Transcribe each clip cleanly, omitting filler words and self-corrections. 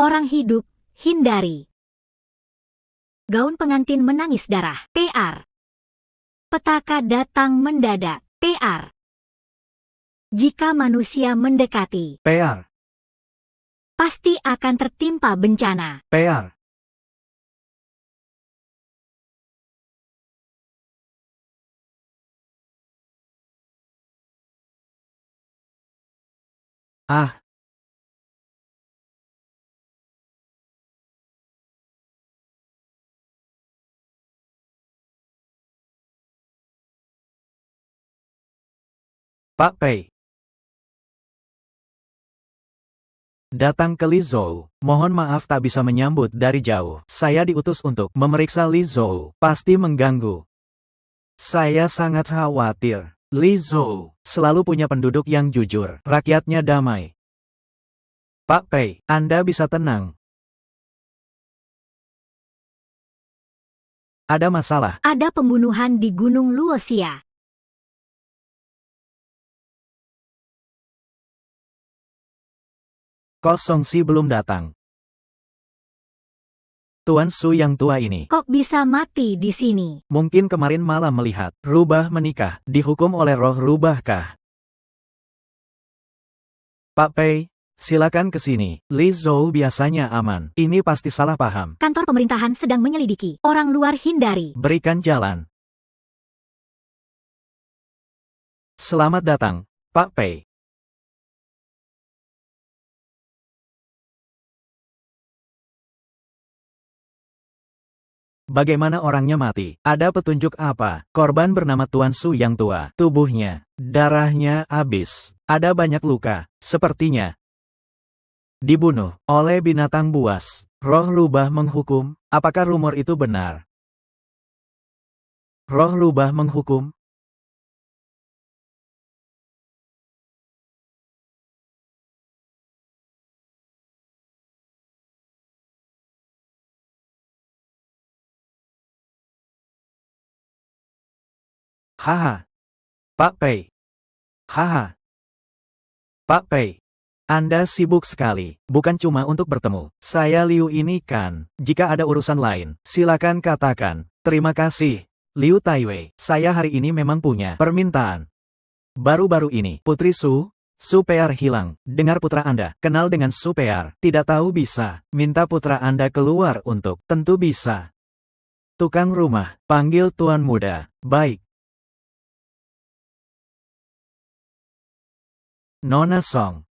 Orang hidup, hindari. Gaun pengantin menangis darah. PR. Petaka datang mendadak. PR. Jika manusia mendekati, PR. pasti akan tertimpa bencana. PR. Ah. Pak Pei. Datang ke Li Zhou. Mohon maaf tak bisa menyambut dari jauh. Saya diutus untuk memeriksa Li Zhou. Pasti mengganggu. Saya sangat khawatir. Li Zhou selalu punya penduduk yang jujur. Rakyatnya damai. Pak Pei, Anda bisa tenang. Ada masalah. Ada pembunuhan di Gunung Luoxia. Kosong Si belum datang. Tuan Su yang tua ini. Kok bisa mati di sini? Mungkin kemarin malam melihat rubah menikah. Dihukum oleh roh rubahkah? Pak Pei, silakan ke sini. Li Zhou biasanya aman. Ini pasti salah paham. Kantor pemerintahan sedang menyelidiki. Orang luar hindari. Berikan jalan. Selamat datang, Pak Pei. Bagaimana orangnya mati? Ada petunjuk apa? Korban bernama Tuan Su yang tua. Tubuhnya, darahnya habis. Ada banyak luka. Sepertinya dibunuh oleh binatang buas. Roh rubah menghukum. Apakah rumor itu benar? Roh rubah menghukum? Haha. Pak Pei. Haha. Pak Pei. Anda sibuk sekali, bukan cuma untuk bertemu. Saya Liu ini kan, jika ada urusan lain, silakan katakan. Terima kasih, Liu Taiwei. Saya hari ini memang punya permintaan. Baru-baru ini, Putri Su Pear hilang. Dengar putra Anda, kenal dengan Su Pear. Tidak tahu bisa, minta putra Anda keluar untuk, tentu bisa. Tukang rumah, panggil Tuan Muda. Baik. Nona Song.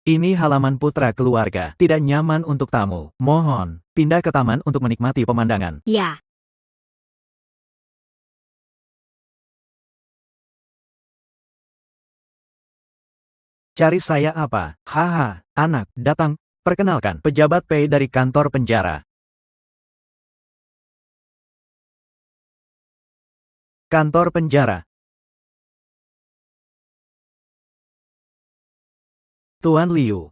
Ini halaman putra keluarga. Tidak nyaman untuk tamu. Mohon, pindah ke taman untuk menikmati pemandangan. Ya. Cari saya apa? Haha, anak, datang. Perkenalkan, pejabat Pei dari kantor penjara. Kantor penjara. Tuan Liu.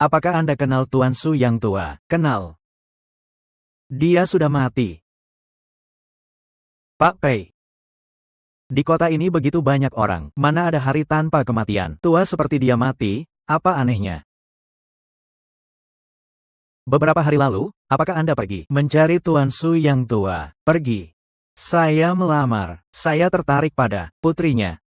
Apakah Anda kenal Tuan Su yang tua? Kenal. Dia sudah mati. Pak Pei. Di kota ini begitu banyak orang. Mana ada hari tanpa kematian? Tua seperti dia mati, apa anehnya? Beberapa hari lalu, apakah Anda pergi mencari Tuan Su yang tua? Pergi. Saya melamar. Saya tertarik pada putrinya.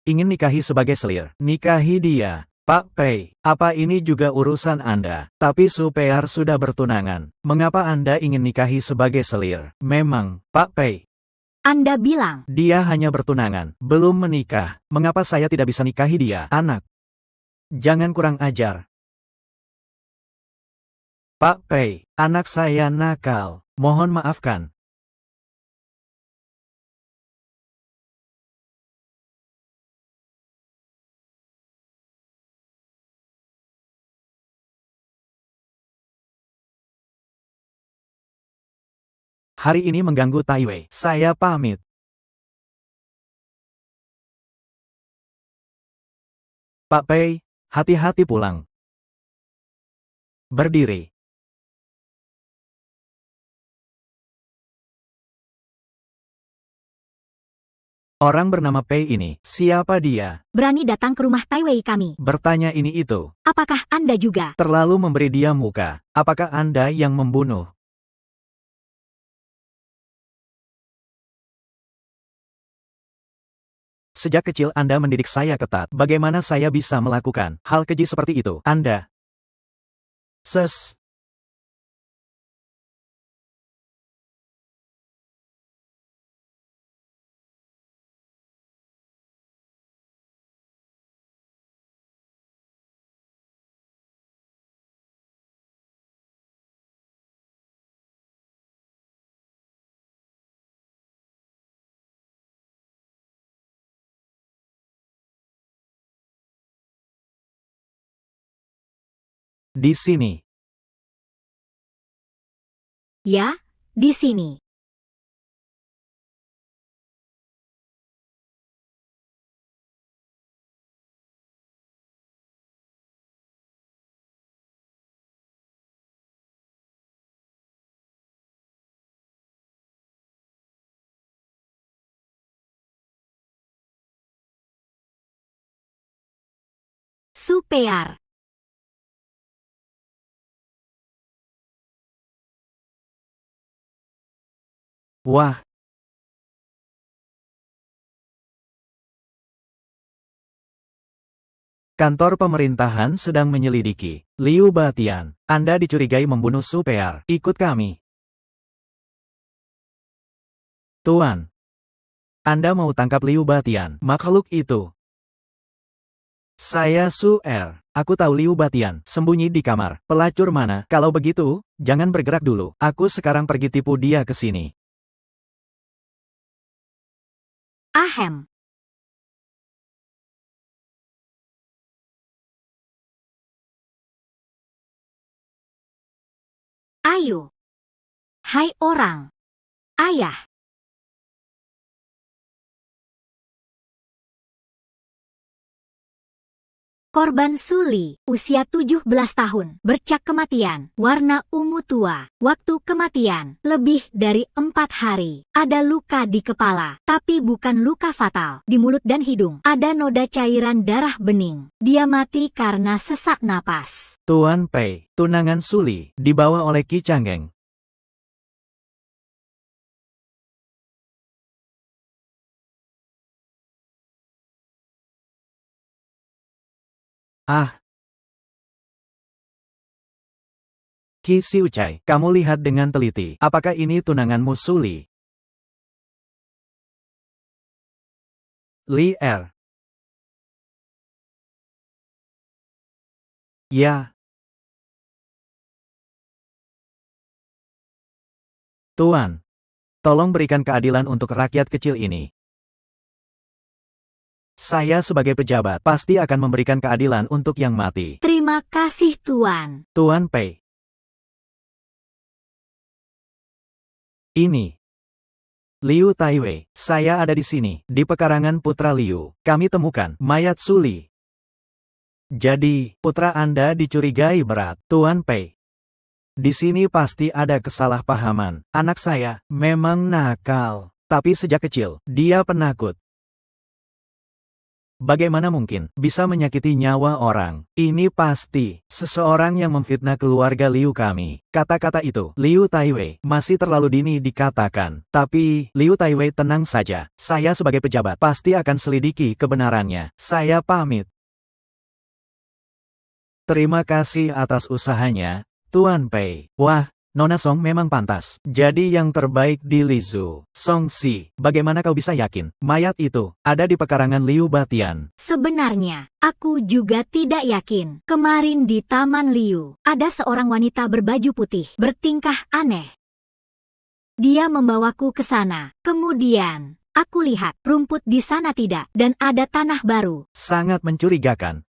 Ingin nikahi sebagai selir. Nikahi dia. Pak Pei, apa ini juga urusan Anda? Tapi Su Pear sudah bertunangan. Mengapa Anda ingin nikahi sebagai selir? Memang, Pak Pei. Anda bilang. Dia hanya bertunangan, belum menikah. Mengapa saya tidak bisa nikahi dia? Anak. Jangan kurang ajar. Pak Pei, anak saya nakal. Mohon maafkan. Hari ini mengganggu Taiwei. Saya pamit. Pak Pei, hati-hati pulang. Berdiri. Orang bernama Pei ini, siapa dia? Berani datang ke rumah Tai Wei kami. Bertanya ini itu. Apakah Anda juga? Terlalu memberi dia muka. Apakah Anda yang membunuh? Sejak kecil Anda mendidik saya ketat. Bagaimana saya bisa melakukan hal keji seperti itu? Anda. Ses. Di sini. Ya, di sini. Super. Wah. Kantor pemerintahan sedang menyelidiki. Liu Batian, Anda dicurigai membunuh Super. Ikut kami. Tuan. Anda mau tangkap Liu Batian, makhluk itu. Saya Su-er. Aku tahu Liu Batian, sembunyi di kamar. Pelacur mana? Kalau begitu, jangan bergerak dulu. Aku sekarang pergi tipu dia ke sini. Ahem. Ayo. Hai orang. Ayah. Korban Suli, usia 17 tahun, bercak kematian, warna ungu tua, waktu kematian, lebih dari 4 hari. Ada luka di kepala, tapi bukan luka fatal. Di mulut dan hidung, ada noda cairan darah bening. Dia mati karena sesak napas. Tuan Pei, tunangan Suli, dibawa oleh Qi Changgeng. Ah. Qi Xiucai, kamu lihat dengan teliti. Apakah ini tunanganmu Suli? Li Er. Ya. Tuan. Tolong berikan keadilan untuk rakyat kecil ini. Saya sebagai pejabat pasti akan memberikan keadilan untuk yang mati. Terima kasih Tuan. Tuan Pei. Ini. Liu Taiwei, saya ada di sini, di pekarangan Putra Liu. Kami temukan mayat Suli. Jadi, putra Anda dicurigai berat, Tuan Pei. Di sini pasti ada kesalahpahaman. Anak saya memang nakal, tapi sejak kecil, dia penakut. Bagaimana mungkin bisa menyakiti nyawa orang? Ini pasti seseorang yang memfitnah keluarga Liu kami. Kata-kata itu, Liu Taiwei, masih terlalu dini dikatakan. Tapi, Liu Taiwei tenang saja. Saya sebagai pejabat pasti akan selidiki kebenarannya. Saya pamit. Terima kasih atas usahanya, Tuan Pei. Wah, Nona Song memang pantas. Jadi yang terbaik di Lizhu. Song Si, bagaimana kau bisa yakin mayat itu ada di pekarangan Liu Batian? Sebenarnya, aku juga tidak yakin. Kemarin di Taman Liu, ada seorang wanita berbaju putih, bertingkah aneh. Dia membawaku ke sana. Kemudian, aku lihat rumput di sana tidak, dan ada tanah baru. Sangat mencurigakan.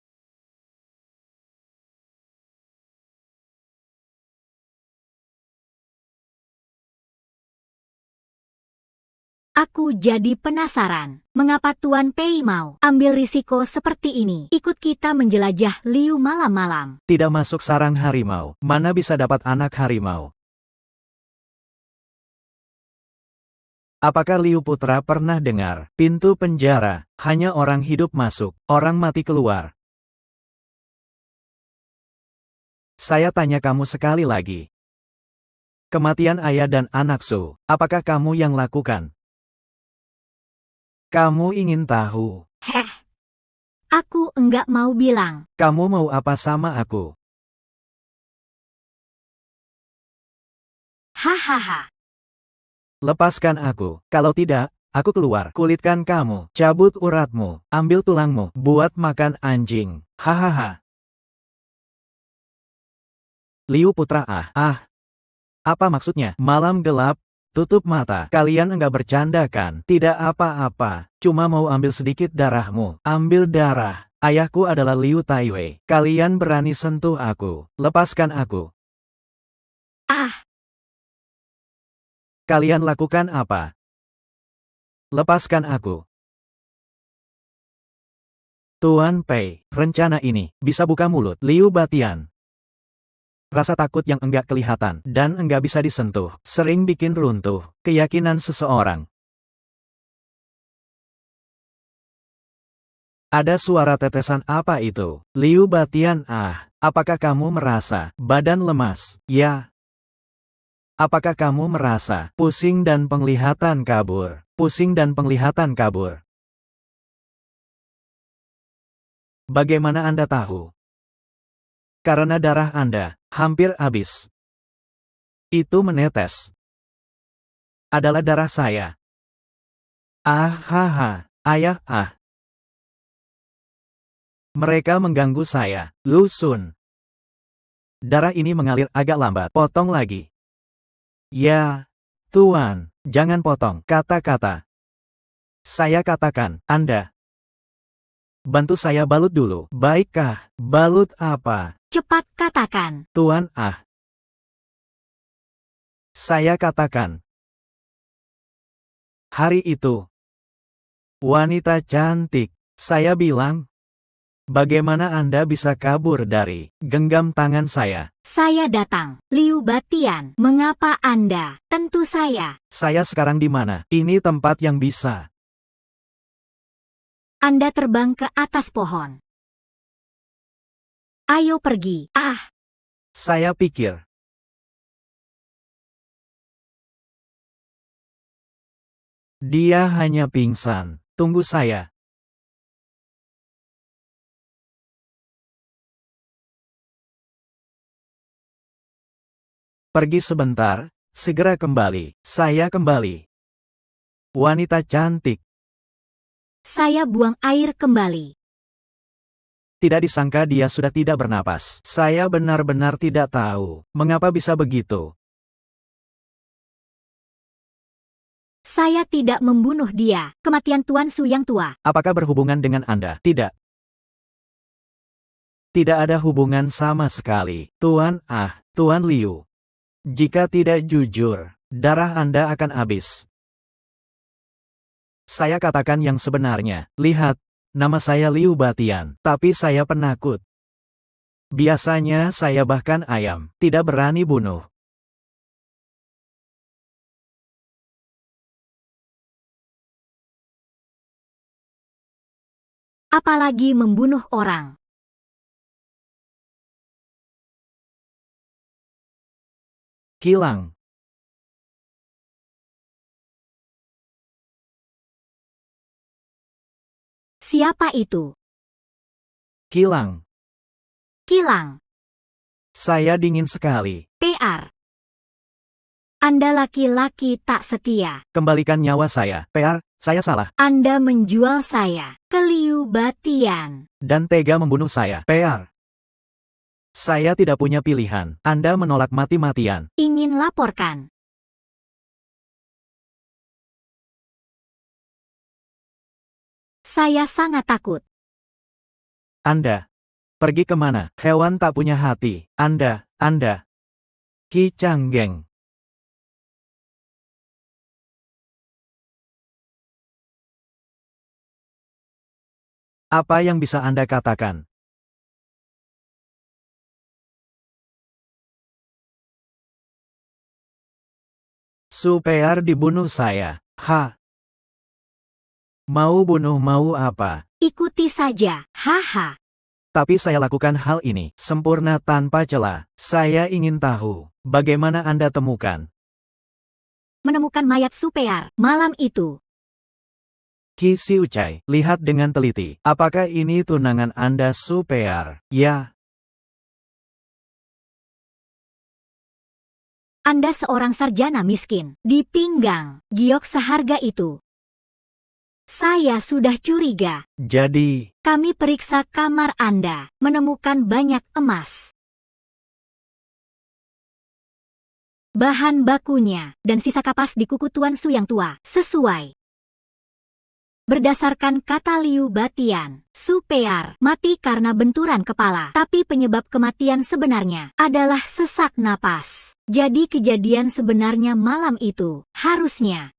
Aku jadi penasaran, mengapa Tuan Pei mau ambil risiko seperti ini, ikut kita menjelajah Liu malam-malam. Tidak masuk sarang harimau, mana bisa dapat anak harimau? Apakah Liu Putra pernah dengar, pintu penjara, hanya orang hidup masuk, orang mati keluar? Saya tanya kamu sekali lagi. Kematian ayah dan anak Su, apakah kamu yang lakukan? Kamu ingin tahu? Heh. Aku enggak mau bilang. Kamu mau apa sama aku? Hahaha. Lepaskan aku, kalau tidak, aku keluar. Kulitkan kamu, cabut uratmu, ambil tulangmu, buat makan anjing. Hahaha. Liu Putra apa maksudnya? Malam gelap, tutup mata. Kalian enggak bercanda kan? Tidak apa-apa, cuma mau ambil sedikit darahmu. Ambil darah. Ayahku adalah Liu Taiwei. Kalian berani sentuh aku. Lepaskan aku. Ah, Kalian lakukan apa? Lepaskan aku. Tuan Pei, rencana ini bisa buka mulut. Liu Batian. Rasa takut yang enggak kelihatan dan enggak bisa disentuh, sering bikin runtuh keyakinan seseorang. Ada suara tetesan apa itu? Liu Batian apakah kamu merasa badan lemas? Ya. Apakah kamu merasa pusing dan penglihatan kabur? Pusing dan penglihatan kabur. Bagaimana Anda tahu? Karena darah Anda hampir habis. Itu menetes. Adalah darah saya. Ayah, Mereka mengganggu saya, Lu Sun. Darah ini mengalir agak lambat. Potong lagi. Ya, Tuan, jangan potong kata-kata. Saya katakan, Anda. Bantu saya balut dulu. Baikkah? Balut apa? cepat katakan. Tuan, Saya katakan. Hari itu. Wanita cantik. Saya bilang. Bagaimana Anda bisa kabur dari genggam tangan saya? Saya datang. Liu Batian, mengapa Anda? Tentu saya. Saya sekarang di mana? Ini tempat yang bisa. Anda terbang ke atas pohon. Ayo pergi. Saya pikir. Dia hanya pingsan. Tunggu saya. Pergi sebentar, segera kembali. Saya kembali. Wanita cantik. Saya buang air kembali. Tidak disangka dia sudah tidak bernapas. Saya benar-benar tidak tahu mengapa bisa begitu. Saya tidak membunuh dia. Kematian Tuan Su yang tua. Apakah berhubungan dengan Anda? Tidak. Tidak ada hubungan sama sekali. Tuan Liu. Jika tidak jujur, darah Anda akan habis. Saya katakan yang sebenarnya. Lihat, nama saya Liu Batian, tapi saya penakut. Biasanya saya bahkan ayam, tidak berani bunuh. Apalagi membunuh orang. Kilang. Siapa itu? Kilang. Kilang. Saya dingin sekali. PR. Anda laki-laki tak setia. Kembalikan nyawa saya. PR, saya salah. Anda menjual saya ke Liu Batian. Dan tega membunuh saya. PR. Saya tidak punya pilihan. Anda menolak mati-matian. Ingin laporkan. Saya sangat takut. Anda. Pergi kemana? Hewan tak punya hati. Anda. Ki Changgeng. Apa yang bisa Anda katakan? Supaya dibunuh saya. Ha. Mau bunuh mau apa? Ikuti saja, haha. Tapi saya lakukan hal ini sempurna tanpa celah. Saya ingin tahu, bagaimana Anda temukan? Menemukan mayat Supear malam itu. Qi Xiucai, lihat dengan teliti. Apakah ini tunangan Anda Supear? Ya. Anda seorang sarjana miskin, di pinggang, giok seharga itu. Saya sudah curiga. Jadi, Kami periksa kamar Anda, menemukan banyak emas. Bahan bakunya, dan sisa kapas di kuku Tuan Su yang tua, sesuai. Berdasarkan kata Liu Batian, Supear mati karena benturan kepala. Tapi penyebab kematian sebenarnya adalah sesak napas. Jadi kejadian sebenarnya malam itu, harusnya.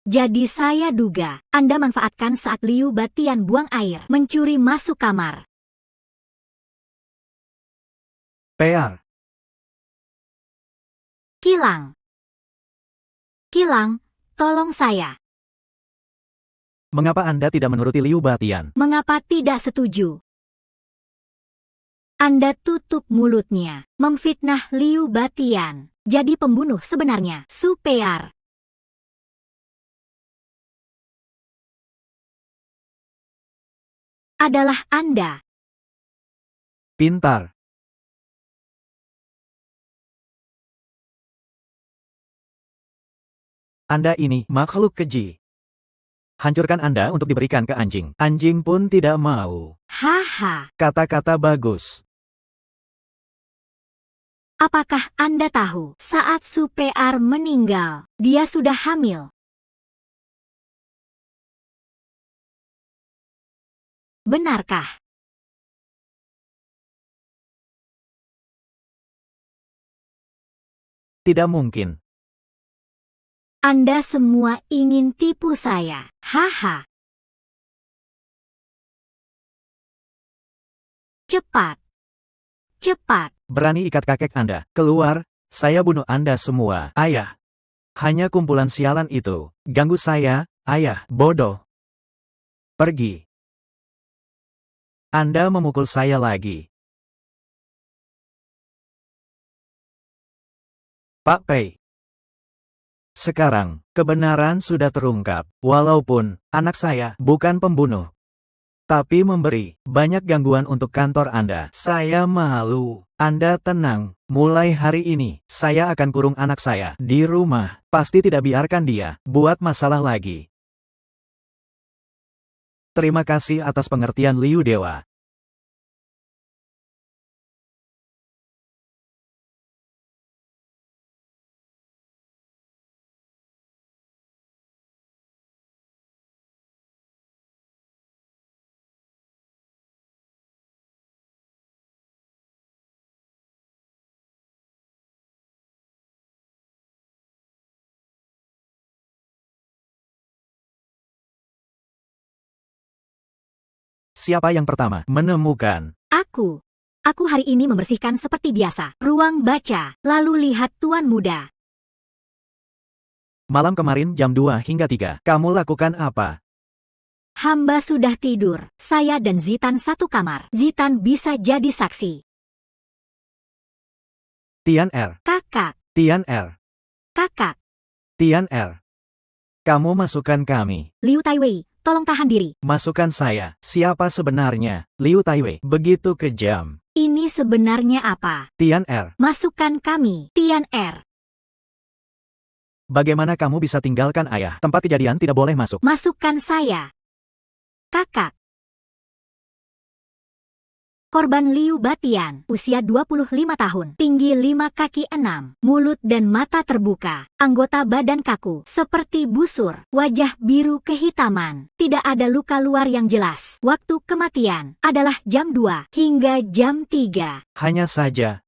Jadi saya duga, Anda manfaatkan saat Liu Batian buang air, mencuri masuk kamar. Pear. Kilang. Kilang, tolong saya. Mengapa Anda tidak menuruti Liu Batian? Mengapa tidak setuju? Anda tutup mulutnya, memfitnah Liu Batian. Jadi pembunuh sebenarnya, Supear. Adalah Anda. Pintar. Anda ini makhluk keji. Hancurkan Anda untuk diberikan ke anjing. Anjing pun tidak mau. Haha. Kata-kata bagus. Apakah Anda tahu, saat Supear meninggal, dia sudah hamil? Benarkah? Tidak mungkin. Anda semua ingin tipu saya. Haha. Cepat. Cepat. Berani ikat kakek Anda. Keluar, saya bunuh Anda semua. Ayah. Hanya kumpulan sialan itu. Ganggu saya, ayah. Bodoh. Pergi. Anda memukul saya lagi. Pak Pei. Sekarang, kebenaran sudah terungkap. Walaupun, anak saya bukan pembunuh. Tapi memberi banyak gangguan untuk kantor Anda. Saya malu. Anda tenang. Mulai hari ini, saya akan kurung anak saya di rumah. Pasti tidak biarkan dia buat masalah lagi. Terima kasih atas pengertian Liu Dewa. Siapa yang pertama menemukan? Aku. Aku hari ini membersihkan seperti biasa. Ruang baca, lalu lihat Tuan Muda. Malam kemarin jam 2 hingga 3. Kamu lakukan apa? Hamba sudah tidur. Saya dan Zitan satu kamar. Zitan bisa jadi saksi. Tian R. Kakak. Tian R. Kakak. Tian R. Kamu masukkan kami. Liu Taiwei, tolong tahan diri. Masukkan saya. Siapa sebenarnya? Liu Taiwei. Begitu kejam. Ini sebenarnya apa? Tian R. Masukkan kami. Tian R. Bagaimana kamu bisa tinggalkan ayah? Tempat kejadian tidak boleh masuk. Masukkan saya. Kakak. Korban Liu Batian, usia 25 tahun, tinggi 5 kaki 6, mulut dan mata terbuka, anggota badan kaku, seperti busur, wajah biru kehitaman, tidak ada luka luar yang jelas. Waktu kematian adalah jam 2 hingga jam 3. Hanya saja.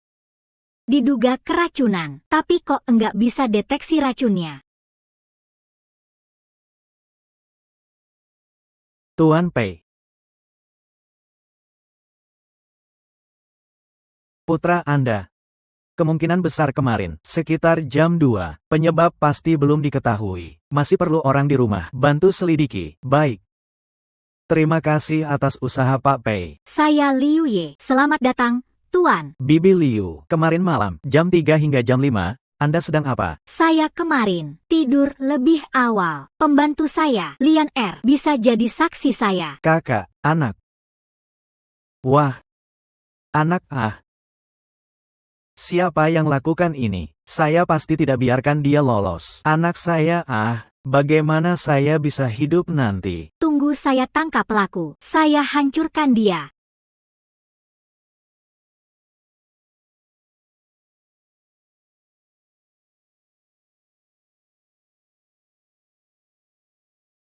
Diduga keracunan, tapi kok enggak bisa deteksi racunnya. Tuan Pei. Putra Anda. Kemungkinan besar kemarin, sekitar jam 2. Penyebab pasti belum diketahui. Masih perlu orang di rumah. Bantu selidiki. Baik. Terima kasih atas usaha Pak Pei. Saya Liu Ye. Selamat datang, Tuan. Bibi Liu, kemarin malam, jam 3 hingga jam 5, Anda sedang apa? Saya kemarin tidur lebih awal. Pembantu saya, Lian Er, bisa jadi saksi saya. Kakak, anak. Wah, anak Siapa yang lakukan ini? Saya pasti tidak biarkan dia lolos. Anak saya bagaimana saya bisa hidup nanti? Tunggu saya tangkap pelaku. Saya hancurkan dia.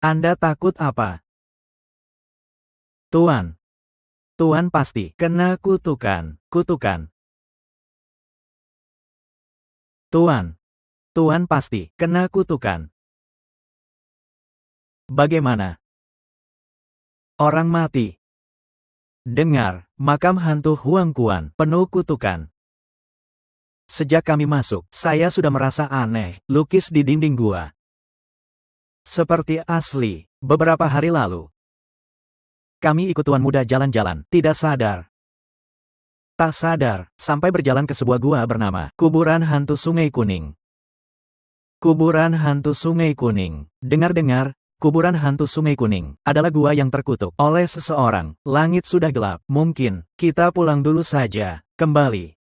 Anda takut apa? Tuan. Tuan pasti kena kutukan. Kutukan. Tuan. Tuan pasti kena kutukan. Bagaimana? Orang mati. Dengar, makam hantu Huang Kuan penuh kutukan. Sejak kami masuk, saya sudah merasa aneh, lukis di dinding gua. Seperti asli, beberapa hari lalu. Kami ikut tuan muda jalan-jalan, tidak sadar. Tak sadar, sampai berjalan ke sebuah gua bernama Kuburan Hantu Sungai Kuning. Kuburan Hantu Sungai Kuning. Dengar-dengar, Kuburan Hantu Sungai Kuning adalah gua yang terkutuk oleh seseorang. Langit sudah gelap, mungkin kita pulang dulu saja, kembali.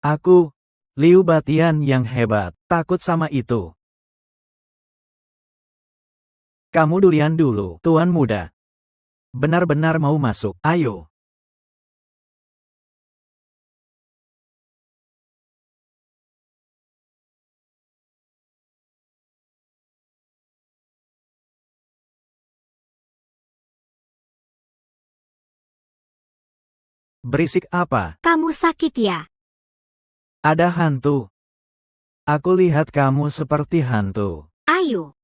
Aku, Liu Batian yang hebat, takut sama itu. Kamu duluan dulu, Tuan Muda. Benar-benar mau masuk, ayo. Berisik apa? Kamu sakit ya? Ada hantu. Aku lihat kamu seperti hantu. Ayo.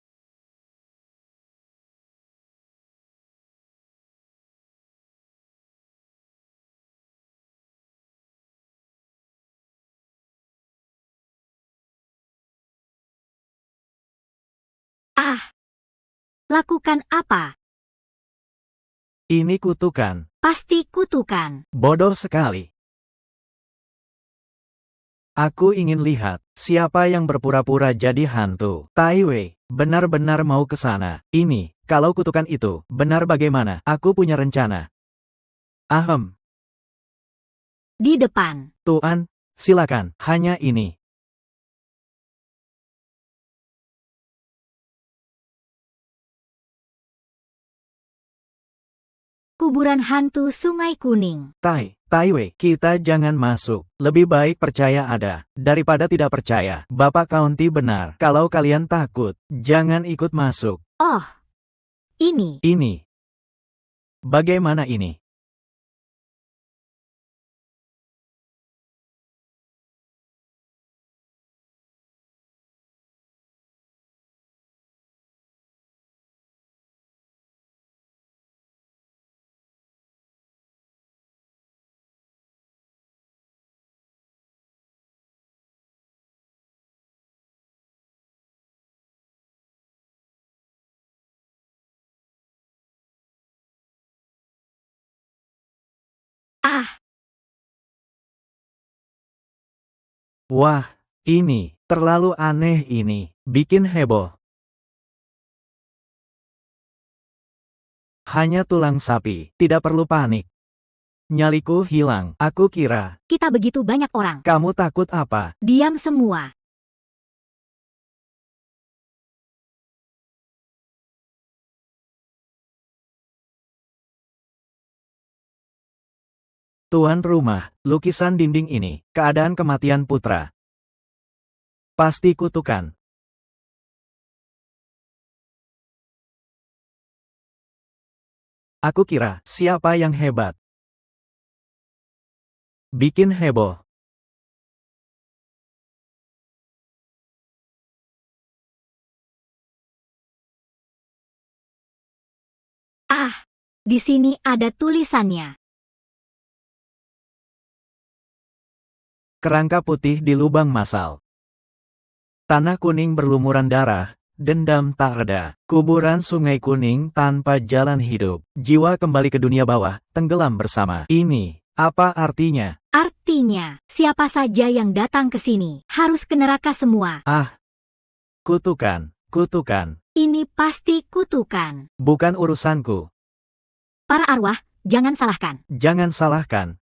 Lakukan apa? Ini kutukan. Pasti kutukan. Bodoh sekali. Aku ingin lihat siapa yang berpura-pura jadi hantu. Tai Wei, benar-benar mau ke sana. Ini, kalau kutukan itu benar bagaimana? Aku punya rencana. Ahem, Di depan. Tuan, silakan, hanya ini. Kuburan hantu Sungai Kuning. Tai Wei, kita jangan masuk. Lebih baik percaya ada, daripada tidak percaya. Bapak County benar. Kalau kalian takut, jangan ikut masuk. Oh. Ini. Ini. Bagaimana ini? Wah, ini terlalu aneh ini. Bikin heboh. Hanya tulang sapi, tidak perlu panik. Nyaliku hilang. Aku kira, Kita begitu banyak orang. kamu takut apa? Diam semua. Tuan rumah, lukisan dinding ini, keadaan kematian putra. Pasti kutukan. Aku kira, siapa yang hebat? Bikin heboh. Di sini ada tulisannya. Kerangka putih di lubang masal. Tanah kuning berlumuran darah, dendam tak reda. Kuburan sungai kuning tanpa jalan hidup. Jiwa kembali ke dunia bawah, tenggelam bersama. Ini, apa artinya? Artinya, siapa saja yang datang ke sini, harus ke neraka semua. Ah, kutukan, kutukan. Ini pasti kutukan. Bukan urusanku. Para arwah, jangan salahkan. Jangan salahkan.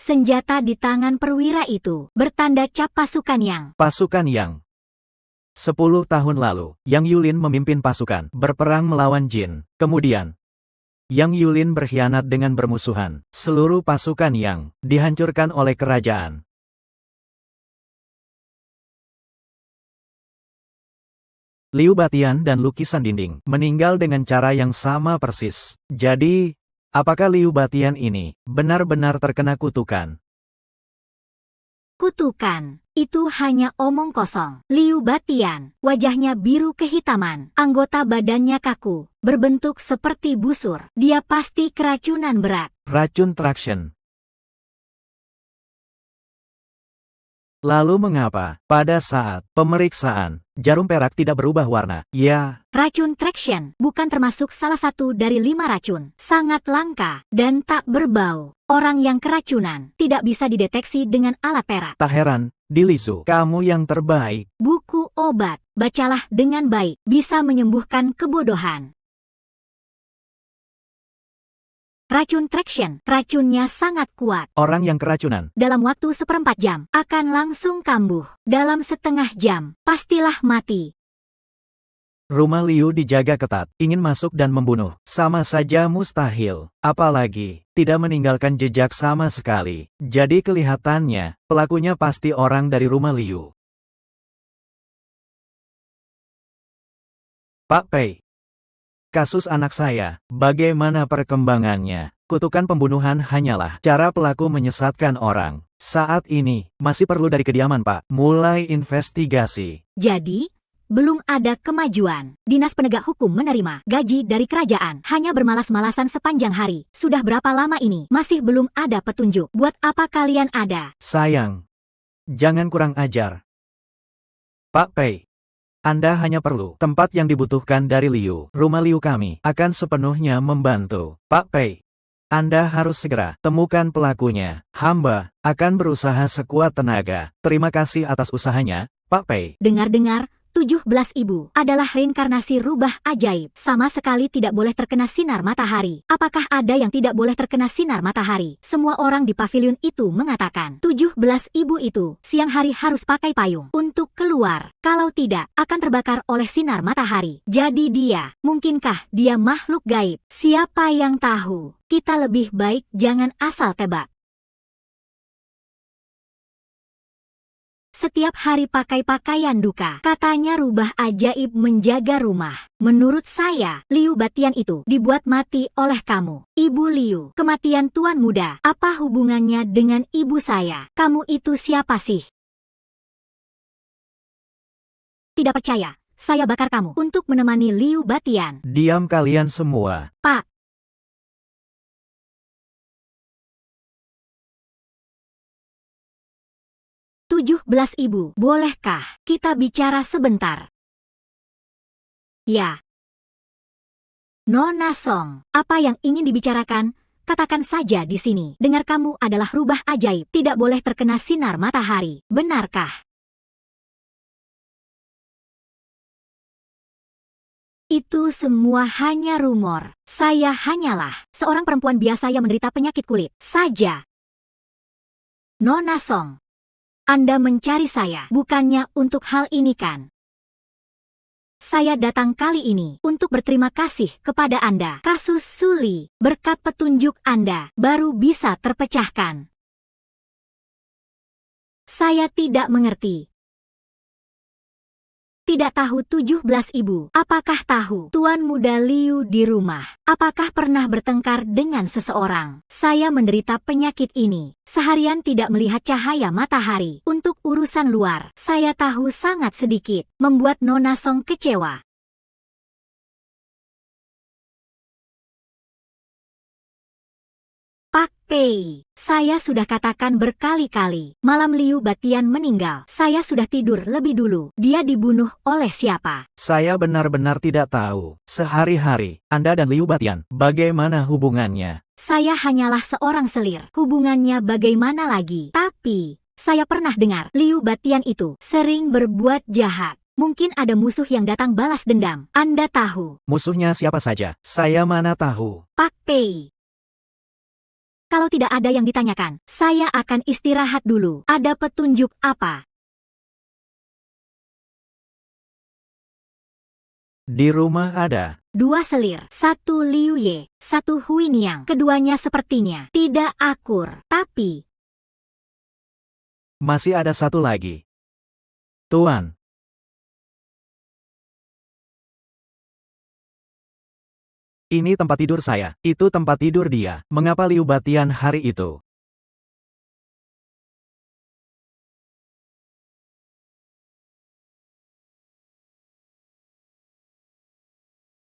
Senjata di tangan perwira itu bertanda cap pasukan yang. Pasukan yang 10 tahun lalu, Yang Yulin memimpin pasukan berperang melawan jin. Kemudian, Yang Yulin berkhianat dengan bermusuhan. Seluruh pasukan yang dihancurkan oleh kerajaan. Liu Batian dan lukisan dinding meninggal dengan cara yang sama persis. Jadi, apakah Liu Batian ini benar-benar terkena kutukan? Kutukan, itu hanya omong kosong. Liu Batian, wajahnya biru kehitaman, anggota badannya kaku, berbentuk seperti busur. Dia pasti keracunan berat. Racun traction. Lalu mengapa, pada saat pemeriksaan, jarum perak tidak berubah warna? Ya, Racun traction bukan termasuk salah satu dari 5 racun. Sangat langka dan tak berbau. Orang yang keracunan tidak bisa dideteksi dengan alat perak. tak heran, Dilisu, kamu yang terbaik. Buku obat, bacalah dengan baik, bisa menyembuhkan kebodohan. Racun traction, racunnya sangat kuat. Orang yang keracunan. Dalam waktu 1/4 jam, akan langsung kambuh. Dalam setengah jam, pastilah mati. Rumah Liu dijaga ketat, ingin masuk dan membunuh. Sama saja mustahil. Apalagi, tidak meninggalkan jejak sama sekali. Jadi kelihatannya, pelakunya pasti orang dari rumah Liu. Pak Pei. Kasus anak saya, bagaimana perkembangannya? Kutukan pembunuhan hanyalah cara pelaku menyesatkan orang. Saat ini, masih perlu dari kediaman Pak. Mulai investigasi. Jadi, belum ada kemajuan. Dinas Penegak Hukum menerima gaji dari kerajaan, hanya bermalas-malasan sepanjang hari. Sudah berapa lama ini? Masih belum ada petunjuk. Buat apa kalian ada? Sayang. Jangan kurang ajar. Pak Pei. Anda hanya perlu tempat yang dibutuhkan dari Liu. Rumah Liu kami akan sepenuhnya membantu. Pak Pei. Anda harus segera temukan pelakunya. Hamba akan berusaha sekuat tenaga. Terima kasih atas usahanya, Pak Pei. Dengar-dengar, 17.000 adalah reinkarnasi rubah ajaib. Sama sekali tidak boleh terkena sinar matahari. Apakah ada yang tidak boleh terkena sinar matahari? Semua orang di pavilion itu mengatakan 17.000 itu siang hari harus pakai payung untuk keluar. Kalau tidak, akan terbakar oleh sinar matahari. Jadi mungkinkah dia makhluk gaib? Siapa yang tahu? Kita lebih baik jangan asal tebak. Setiap hari pakai pakaian duka. Katanya rubah ajaib menjaga rumah. Menurut saya, Liu Batian itu dibuat mati oleh kamu. Ibu Liu, kematian tuan muda, apa hubungannya dengan ibu saya? Kamu itu siapa sih? Tidak percaya, saya bakar kamu untuk menemani Liu Batian. Diam kalian semua. Pak. Ibu, bolehkah kita bicara sebentar? Ya. Nona Song, apa yang ingin dibicarakan? Katakan saja di sini. Dengar kamu adalah rubah ajaib, tidak boleh terkena sinar matahari. Benarkah? Itu semua hanya rumor. Saya hanyalah seorang perempuan biasa yang menderita penyakit kulit saja. Nona Song. Anda mencari saya, bukannya untuk hal ini kan? Saya datang kali ini untuk berterima kasih kepada Anda. Kasus Suli, berkat petunjuk Anda, baru bisa terpecahkan. Saya tidak mengerti. Tidak tahu 17.000. Apakah tahu Tuan Muda Liu di rumah? Apakah pernah bertengkar dengan seseorang? Saya menderita penyakit ini. Seharian tidak melihat cahaya matahari. Untuk urusan luar, saya tahu sangat sedikit. Membuat Nona Song kecewa. Pak Pei, saya sudah katakan berkali-kali, malam Liu Batian meninggal. Saya sudah tidur lebih dulu. Dia dibunuh oleh siapa? Saya benar-benar tidak tahu. Sehari-hari, Anda dan Liu Batian, bagaimana hubungannya? Saya hanyalah seorang selir. Hubungannya bagaimana lagi? Tapi, saya pernah dengar, Liu Batian itu sering berbuat jahat. Mungkin ada musuh yang datang balas dendam. Anda tahu? Musuhnya siapa saja? Saya mana tahu. Pak Pei. Kalau tidak ada yang ditanyakan, saya akan istirahat dulu. Ada petunjuk apa? Di rumah ada 2 selir, 1 Liu Ye, 1 Hui Niang. Keduanya sepertinya tidak akur, tapi masih ada satu lagi. Tuan. Ini tempat tidur saya, itu tempat tidur dia. Mengapa Liu Batian hari itu?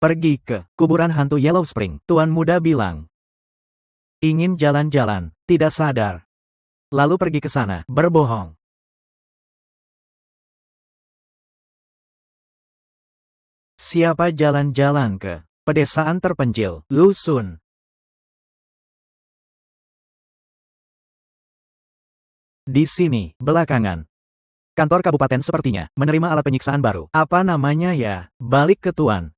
Pergi ke kuburan hantu Yellow Spring. Tuan muda bilang. Ingin jalan-jalan, tidak sadar. Lalu pergi ke sana, berbohong. Siapa jalan-jalan ke pedesaan terpencil, Lu Sun? Di sini, belakangan. Kantor kabupaten sepertinya menerima alat penyiksaan baru. Apa namanya ya? Balik ke Tuan.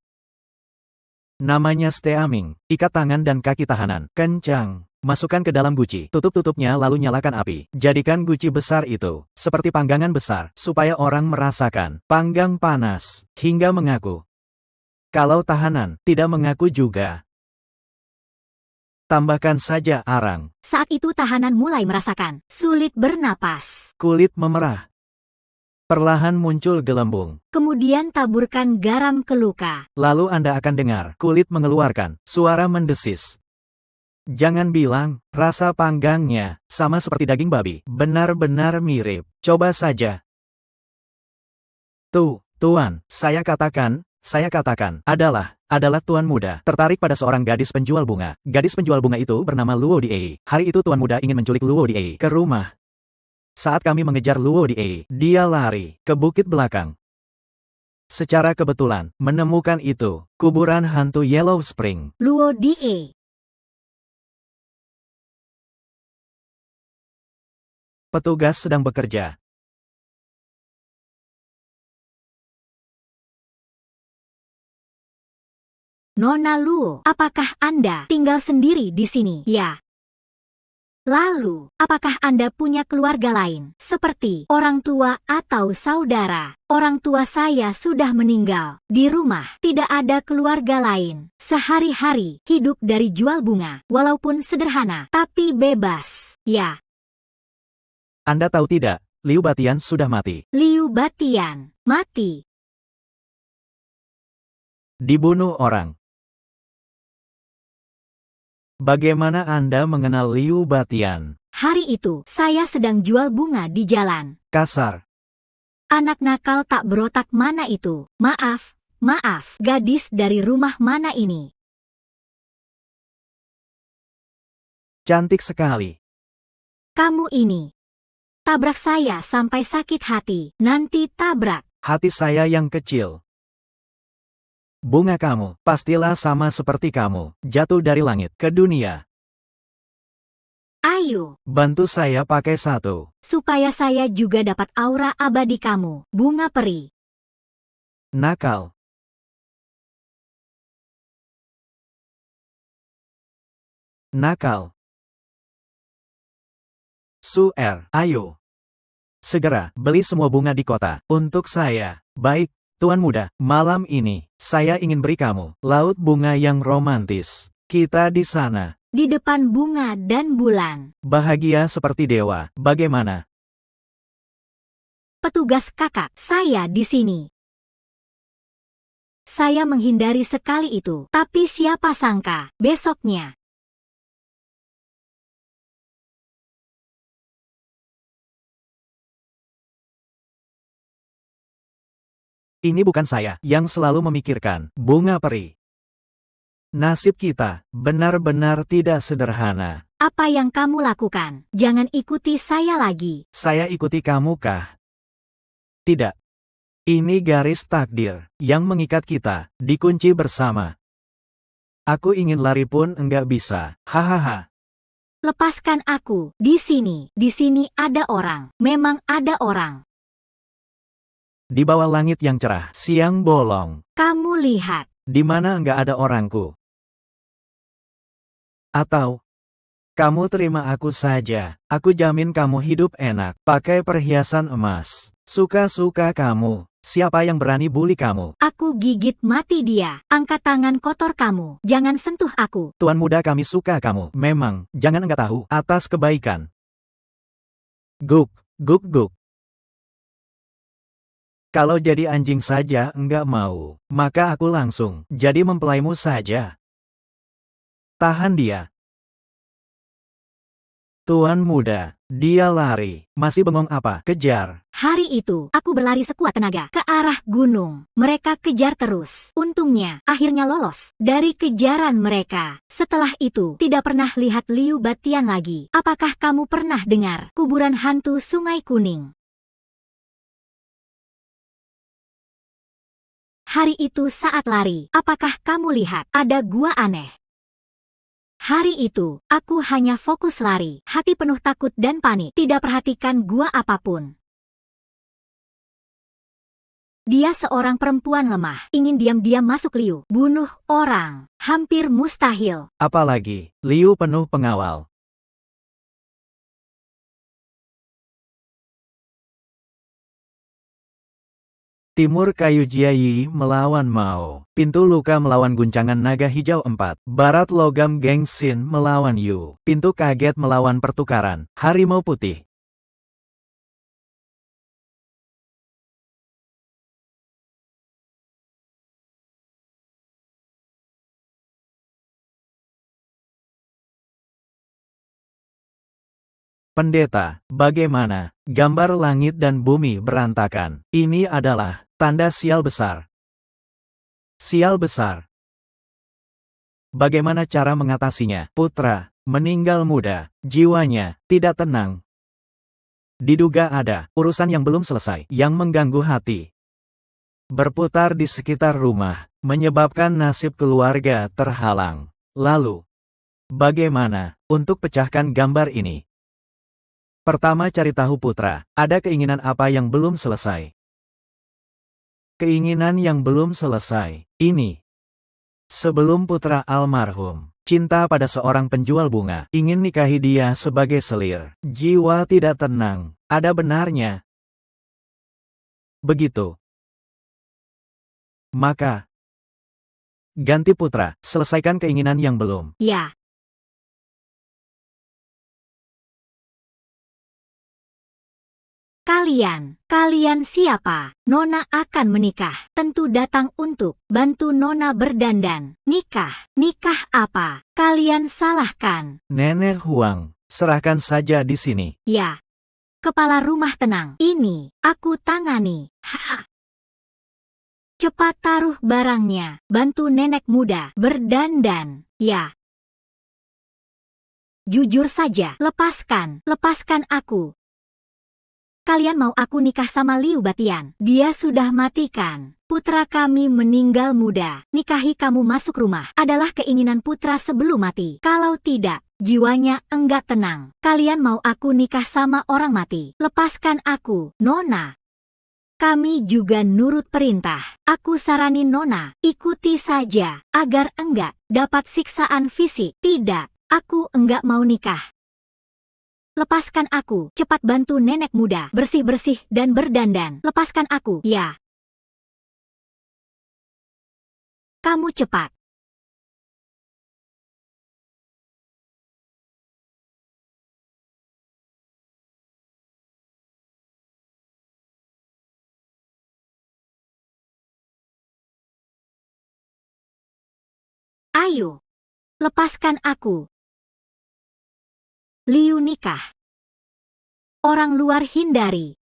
Namanya steaming, ikat tangan dan kaki tahanan. Kencang. Masukkan ke dalam guci, tutup-tutupnya lalu nyalakan api. Jadikan guci besar itu seperti panggangan besar, supaya orang merasakan panggang panas, hingga mengaku. Kalau tahanan tidak mengaku juga, tambahkan saja arang. saat itu tahanan mulai merasakan sulit bernapas. Kulit memerah. Perlahan muncul gelembung. Kemudian taburkan garam ke luka. Lalu Anda akan dengar kulit mengeluarkan suara mendesis. Jangan bilang, rasa panggangnya sama seperti daging babi. Benar-benar mirip. Coba saja. Tuan, saya katakan, adalah Tuan Muda tertarik pada seorang gadis penjual bunga. Gadis penjual bunga itu bernama Luo Diei. Hari itu Tuan Muda ingin menculik Luo Diei ke rumah. Saat kami mengejar Luo Diei, dia lari ke bukit belakang. Secara kebetulan, menemukan itu, kuburan hantu Yellow Spring. Luo Die. Petugas sedang bekerja. Nona Luo, apakah Anda tinggal sendiri di sini? Ya. Lalu, apakah Anda punya keluarga lain, seperti orang tua atau saudara? Orang tua saya sudah meninggal. Di rumah, tidak ada keluarga lain. Sehari-hari, hidup dari jual bunga, walaupun sederhana, tapi bebas. Ya. Anda tahu tidak, Liu Batian sudah mati. Liu Batian, mati. Dibunuh orang. Bagaimana Anda mengenal Liu Batian? Hari itu, saya sedang jual bunga di jalan. Kasar. Anak nakal tak berotak mana itu? Maaf, gadis dari rumah mana ini? Cantik sekali. Kamu ini. Tabrak saya sampai sakit hati, nanti tabrak. Hati saya yang kecil. Bunga kamu, pastilah sama seperti kamu, jatuh dari langit ke dunia. Ayo, bantu saya pakai satu. supaya saya juga dapat aura abadi kamu, bunga peri. Nakal. Nakal. Ayo. Segera, beli semua bunga di kota, untuk saya. Baik, Tuan Muda, malam ini, saya ingin beri kamu, laut bunga yang romantis. Kita di sana. Di depan bunga dan bulan. Bahagia seperti dewa, bagaimana? Petugas kakak, saya di sini. Saya menghindari sekali itu. Tapi siapa sangka, besoknya. Ini bukan saya yang selalu memikirkan bunga peri. Nasib kita benar-benar tidak sederhana. Apa yang kamu lakukan? Jangan ikuti saya lagi. Saya ikuti kamu kah? Tidak. Ini garis takdir yang mengikat kita, dikunci bersama. Aku ingin lari pun enggak bisa. Hahaha. Lepaskan aku. Di sini ada orang. Memang ada orang. Di bawah langit yang cerah, siang bolong. Kamu lihat. Di mana enggak ada orangku. Atau, kamu terima aku saja. Aku jamin kamu hidup enak, pakai perhiasan emas. Suka-suka kamu. Siapa yang berani bully kamu? Aku gigit mati dia. Angkat tangan kotor kamu. Jangan sentuh aku. Tuan muda, kami suka kamu. Memang, jangan enggak tahu. Atas kebaikan. Guk, guk, guk. Kalau jadi anjing saja enggak mau, maka aku langsung jadi mempelaimu saja. Tahan dia. Tuan muda, dia lari. Masih bengong apa? Kejar. Hari itu, aku berlari sekuat tenaga ke arah gunung. Mereka kejar terus. Untungnya, akhirnya lolos dari kejaran mereka. Setelah itu, tidak pernah lihat Liu Batian lagi. Apakah kamu pernah dengar kuburan hantu Sungai Kuning? Hari itu saat lari, apakah kamu lihat ada gua aneh? Hari itu, aku hanya fokus lari, hati penuh takut dan panik, tidak perhatikan gua apapun. Dia seorang perempuan lemah, ingin diam-diam masuk Liu, bunuh orang, hampir mustahil. Apalagi, Liu penuh pengawal. Timur Kayu Jiayi melawan Mao. Pintu luka melawan guncangan naga hijau 4. Barat logam Gengsin melawan Yu. Pintu kaget melawan pertukaran harimau putih. Pendeta, bagaimana? Gambar langit dan bumi berantakan. Ini adalah tanda sial besar. Sial besar. Bagaimana cara mengatasinya? Putra, meninggal muda, jiwanya tidak tenang. Diduga ada urusan yang belum selesai yang mengganggu hati. Berputar di sekitar rumah, menyebabkan nasib keluarga terhalang. Lalu, bagaimana untuk pecahkan gambar ini? Pertama, cari tahu putra, ada keinginan apa yang belum selesai? Keinginan yang belum selesai, ini. Sebelum putra almarhum, cinta pada seorang penjual bunga, ingin nikahi dia sebagai selir. Jiwa tidak tenang, ada benarnya. Begitu. Maka, ganti putra, selesaikan keinginan yang belum. Ya. Kalian siapa? Nona akan menikah. Tentu datang untuk bantu Nona berdandan. Nikah apa? Kalian salahkan. Nenek Huang, serahkan saja di sini. Ya. Kepala rumah tenang. Ini, aku tangani. Ha. Cepat taruh barangnya. Bantu nenek muda berdandan. Ya. Jujur saja, lepaskan aku. Kalian mau aku nikah sama Liu Batian? Dia sudah mati kan? Putra kami meninggal muda. Nikahi kamu masuk rumah adalah keinginan putra sebelum mati. Kalau tidak, jiwanya enggak tenang. Kalian mau aku nikah sama orang mati? Lepaskan aku, Nona. Kami juga nurut perintah. Aku saranin Nona, ikuti saja, agar enggak dapat siksaan fisik. Tidak, aku enggak mau nikah. Lepaskan aku, cepat bantu nenek muda, bersih-bersih dan berdandan. Lepaskan aku, ya. Kamu cepat. Ayo, lepaskan aku. Liu nikah. Orang luar hindari.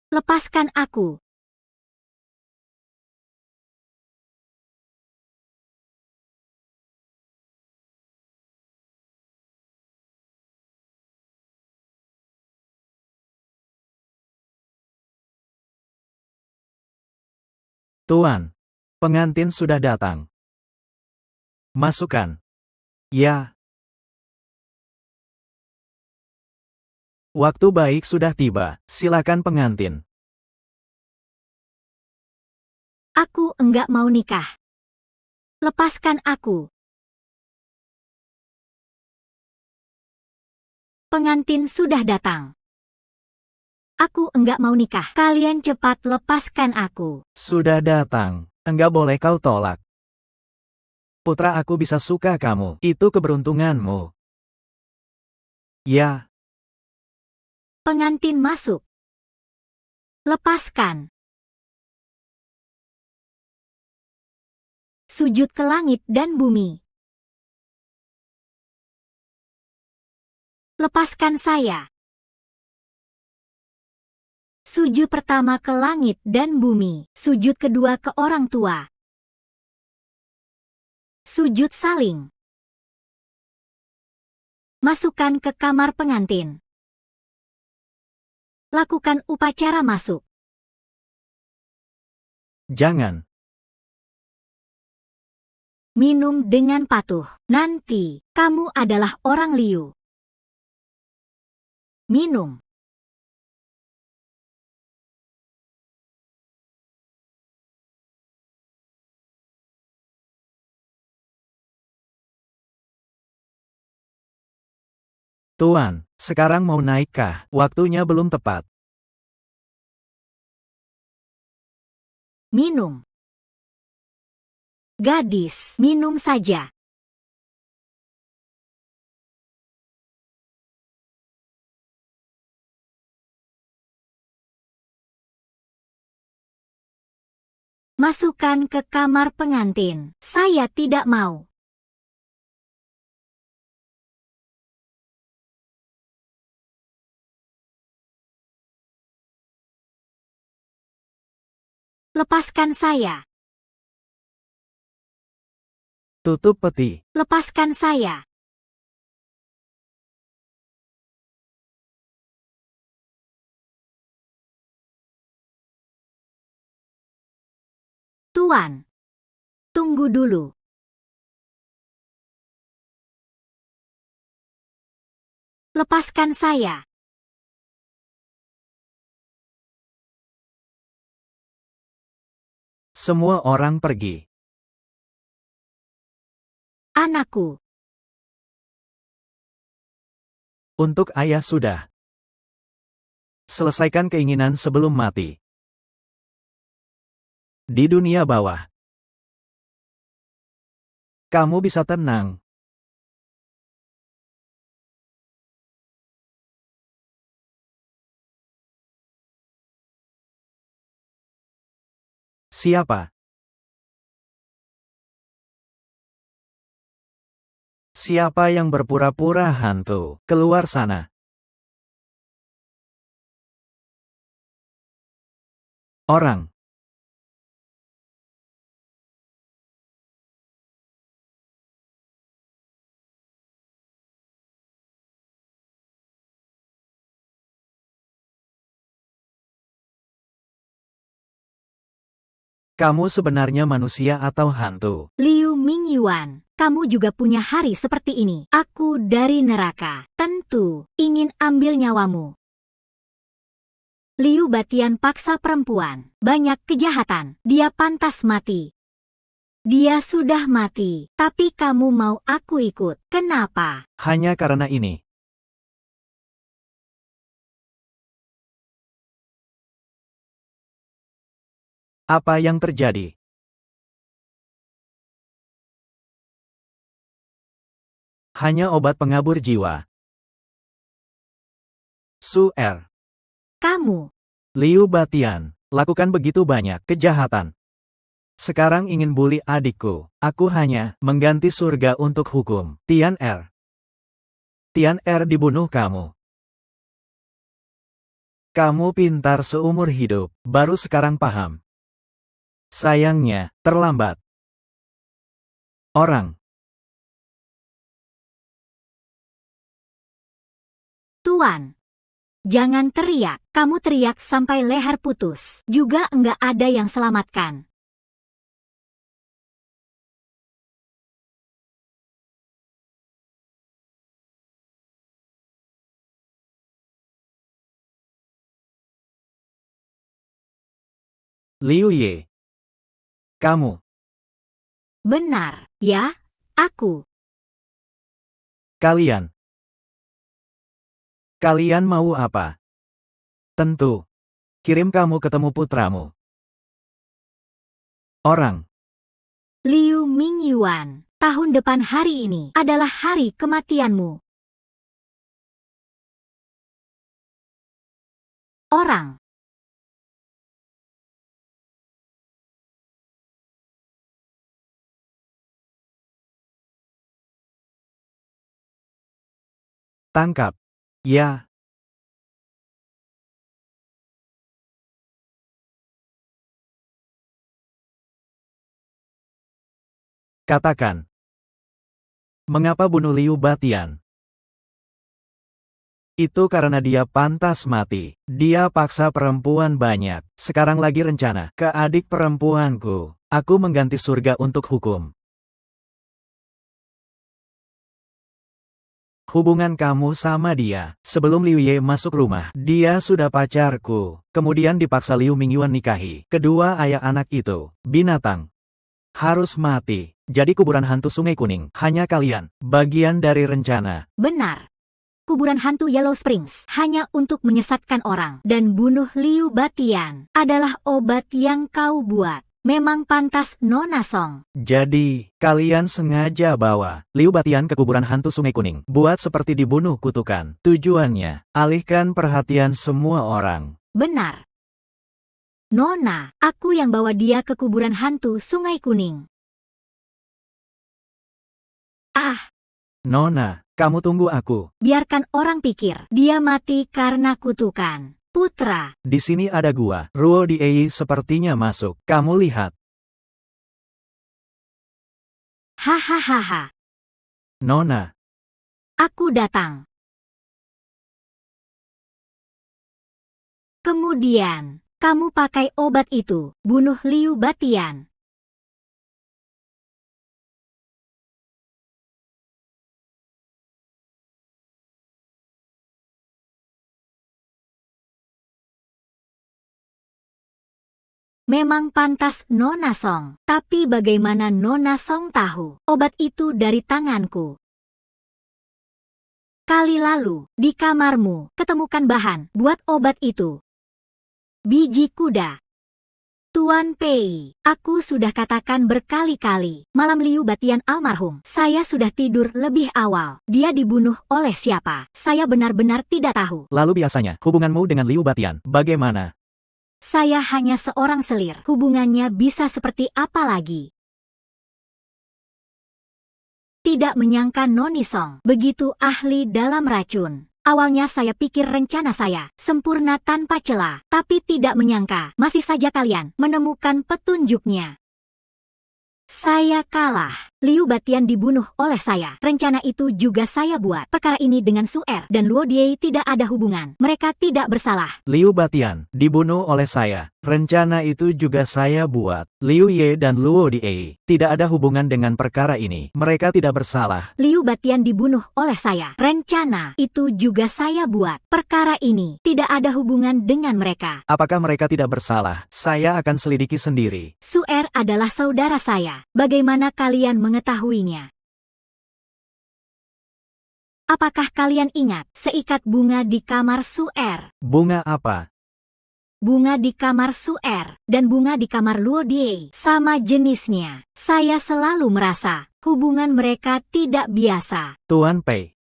Lepaskan aku. Tuan, pengantin sudah datang. Masukkan. Ya. Waktu baik sudah tiba, silakan pengantin. Aku enggak mau nikah. Lepaskan aku. Pengantin sudah datang. Aku enggak mau nikah. Kalian cepat lepaskan aku. Sudah datang, enggak boleh kau tolak. Putra aku bisa suka kamu, itu keberuntunganmu. Ya. Pengantin masuk. Lepaskan. Sujud ke langit dan bumi. Lepaskan saya. Sujud pertama ke langit dan bumi. Sujud kedua ke orang tua. Sujud saling. Masukkan ke kamar pengantin. Lakukan upacara masuk. Jangan. Minum dengan patuh. Nanti, kamu adalah orang Liu. Minum. Tuan, sekarang mau naikkah? Waktunya belum tepat. Minum. Gadis, minum saja. Masukkan ke kamar pengantin. Saya tidak mau. Lepaskan saya. Tutup peti. Lepaskan saya. Tuan, tunggu dulu. Lepaskan saya. Semua orang pergi. Anakku. Untuk ayah sudah. Selesaikan keinginan sebelum mati. Di dunia bawah. Kamu bisa tenang. Siapa? Siapa yang berpura-pura hantu? Keluar sana. Orang. Kamu sebenarnya manusia atau hantu? Liu Mingyuan, kamu juga punya hari seperti ini. Aku dari neraka. Tentu, ingin ambil nyawamu. Liu Batian paksa perempuan. Banyak kejahatan. Dia pantas mati. Dia sudah mati. Tapi kamu mau aku ikut. Kenapa? Hanya karena ini. Apa yang terjadi? Hanya obat pengabur jiwa. Su-er. Kamu. Liu Batian, lakukan begitu banyak kejahatan. Sekarang ingin bully adikku. Aku hanya mengganti surga untuk hukum. Tian-er. Tian-er dibunuh kamu. Kamu pintar seumur hidup, baru sekarang paham. Sayangnya, terlambat. Orang. Tuan. Jangan teriak. Kamu teriak sampai leher putus. Juga enggak ada yang selamatkan. Liu Ye. Kamu. Benar, ya? Aku. Kalian. Kalian mau apa? Tentu. Kirim kamu ketemu putramu. Orang. Liu Mingyuan. Tahun depan hari ini adalah hari kematianmu. Orang. Tangkap. Ya. Katakan. Mengapa bunuh Liu Batian? Itu karena dia pantas mati. Dia paksa perempuan banyak. Sekarang lagi rencana ke adik perempuanku. Aku mengganti surga untuk hukum. Hubungan kamu sama dia. Sebelum Liu Ye masuk rumah, dia sudah pacarku. Kemudian dipaksa Liu Mingyuan nikahi. Kedua ayah anak itu, binatang. Harus mati. Jadi kuburan hantu Sungai Kuning, hanya kalian, bagian dari rencana. Benar. Kuburan hantu Yellow Springs hanya untuk menyesatkan orang. Dan bunuh Liu Batian adalah obat yang kau buat. Memang pantas Nona Song. Jadi, kalian sengaja bawa Liu Batian ke kuburan hantu Sungai Kuning. Buat seperti dibunuh kutukan. Tujuannya, alihkan perhatian semua orang. Benar. Nona, aku yang bawa dia ke kuburan hantu Sungai Kuning. Ah, Nona, kamu tunggu aku. biarkan orang pikir dia mati karena kutukan. Putra. Di sini ada gua. Ruo Diei sepertinya masuk. Kamu lihat. Hahaha. Nona. Aku datang. Kemudian, kamu pakai obat itu, bunuh Liu Batian. Memang pantas Nona Song. Tapi bagaimana Nona Song tahu obat itu dari tanganku? Kali lalu, di kamarmu, ketemukan bahan buat obat itu. Biji kuda. Tuan Pei, aku sudah katakan berkali-kali, malam Liu Batian almarhum, saya sudah tidur lebih awal. Dia dibunuh oleh siapa? Saya benar-benar tidak tahu. Lalu biasanya, hubunganmu dengan Liu Batian, bagaimana? Saya hanya seorang selir. Hubungannya bisa seperti apa lagi? Tidak menyangka Noni Song begitu ahli dalam racun. Awalnya saya pikir rencana saya sempurna tanpa celah, tapi tidak menyangka masih saja kalian menemukan petunjuknya. Saya kalah. Liu Batian dibunuh oleh saya. Rencana itu juga saya buat. Perkara ini dengan Su'er dan Luo Die tidak ada hubungan. Mereka tidak bersalah. Liu Batian dibunuh oleh saya. Rencana itu juga saya buat. Liu Ye dan Luo Die tidak ada hubungan dengan perkara ini. Mereka tidak bersalah. Liu Batian dibunuh oleh saya. Rencana itu juga saya buat. Perkara ini tidak ada hubungan dengan mereka. Apakah mereka tidak bersalah? Saya akan selidiki sendiri. Su'er adalah saudara saya. Bagaimana kalian mengetahuinya? Apakah kalian ingat seikat bunga di kamar Su'er? Bunga apa? Bunga di kamar Su'er dan bunga di kamar Luo Die sama jenisnya. Saya selalu merasa hubungan mereka tidak biasa. Tuan Pei.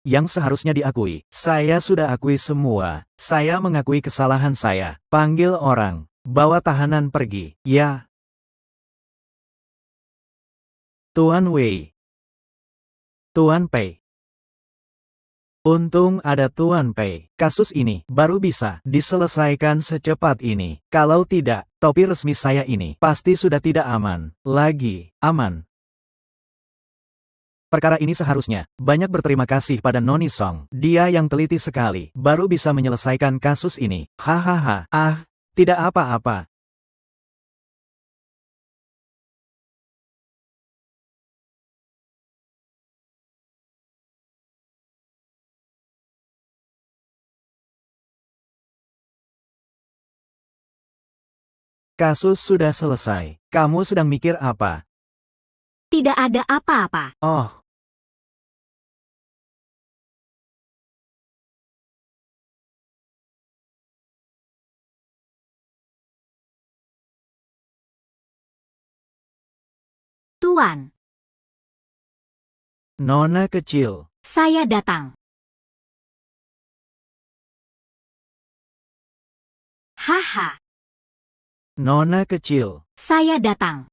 Yang seharusnya diakui. Saya sudah akui semua. Saya mengakui kesalahan saya. Panggil orang. Bawa tahanan pergi. Ya. Tuan Wei. Tuan Pei. Untung ada Tuan Pei. Kasus ini baru bisa diselesaikan secepat ini. Kalau tidak, topi resmi saya ini pasti sudah tidak aman. Lagi, aman. Perkara ini seharusnya banyak berterima kasih pada Noni Song. Dia yang teliti sekali, baru bisa menyelesaikan kasus ini. Hahaha. Ah, tidak apa-apa. Kasus sudah selesai. Kamu sedang mikir apa? Tidak ada apa-apa. Oh, Tuan, Nona kecil. saya datang. Haha, Nona kecil. saya datang.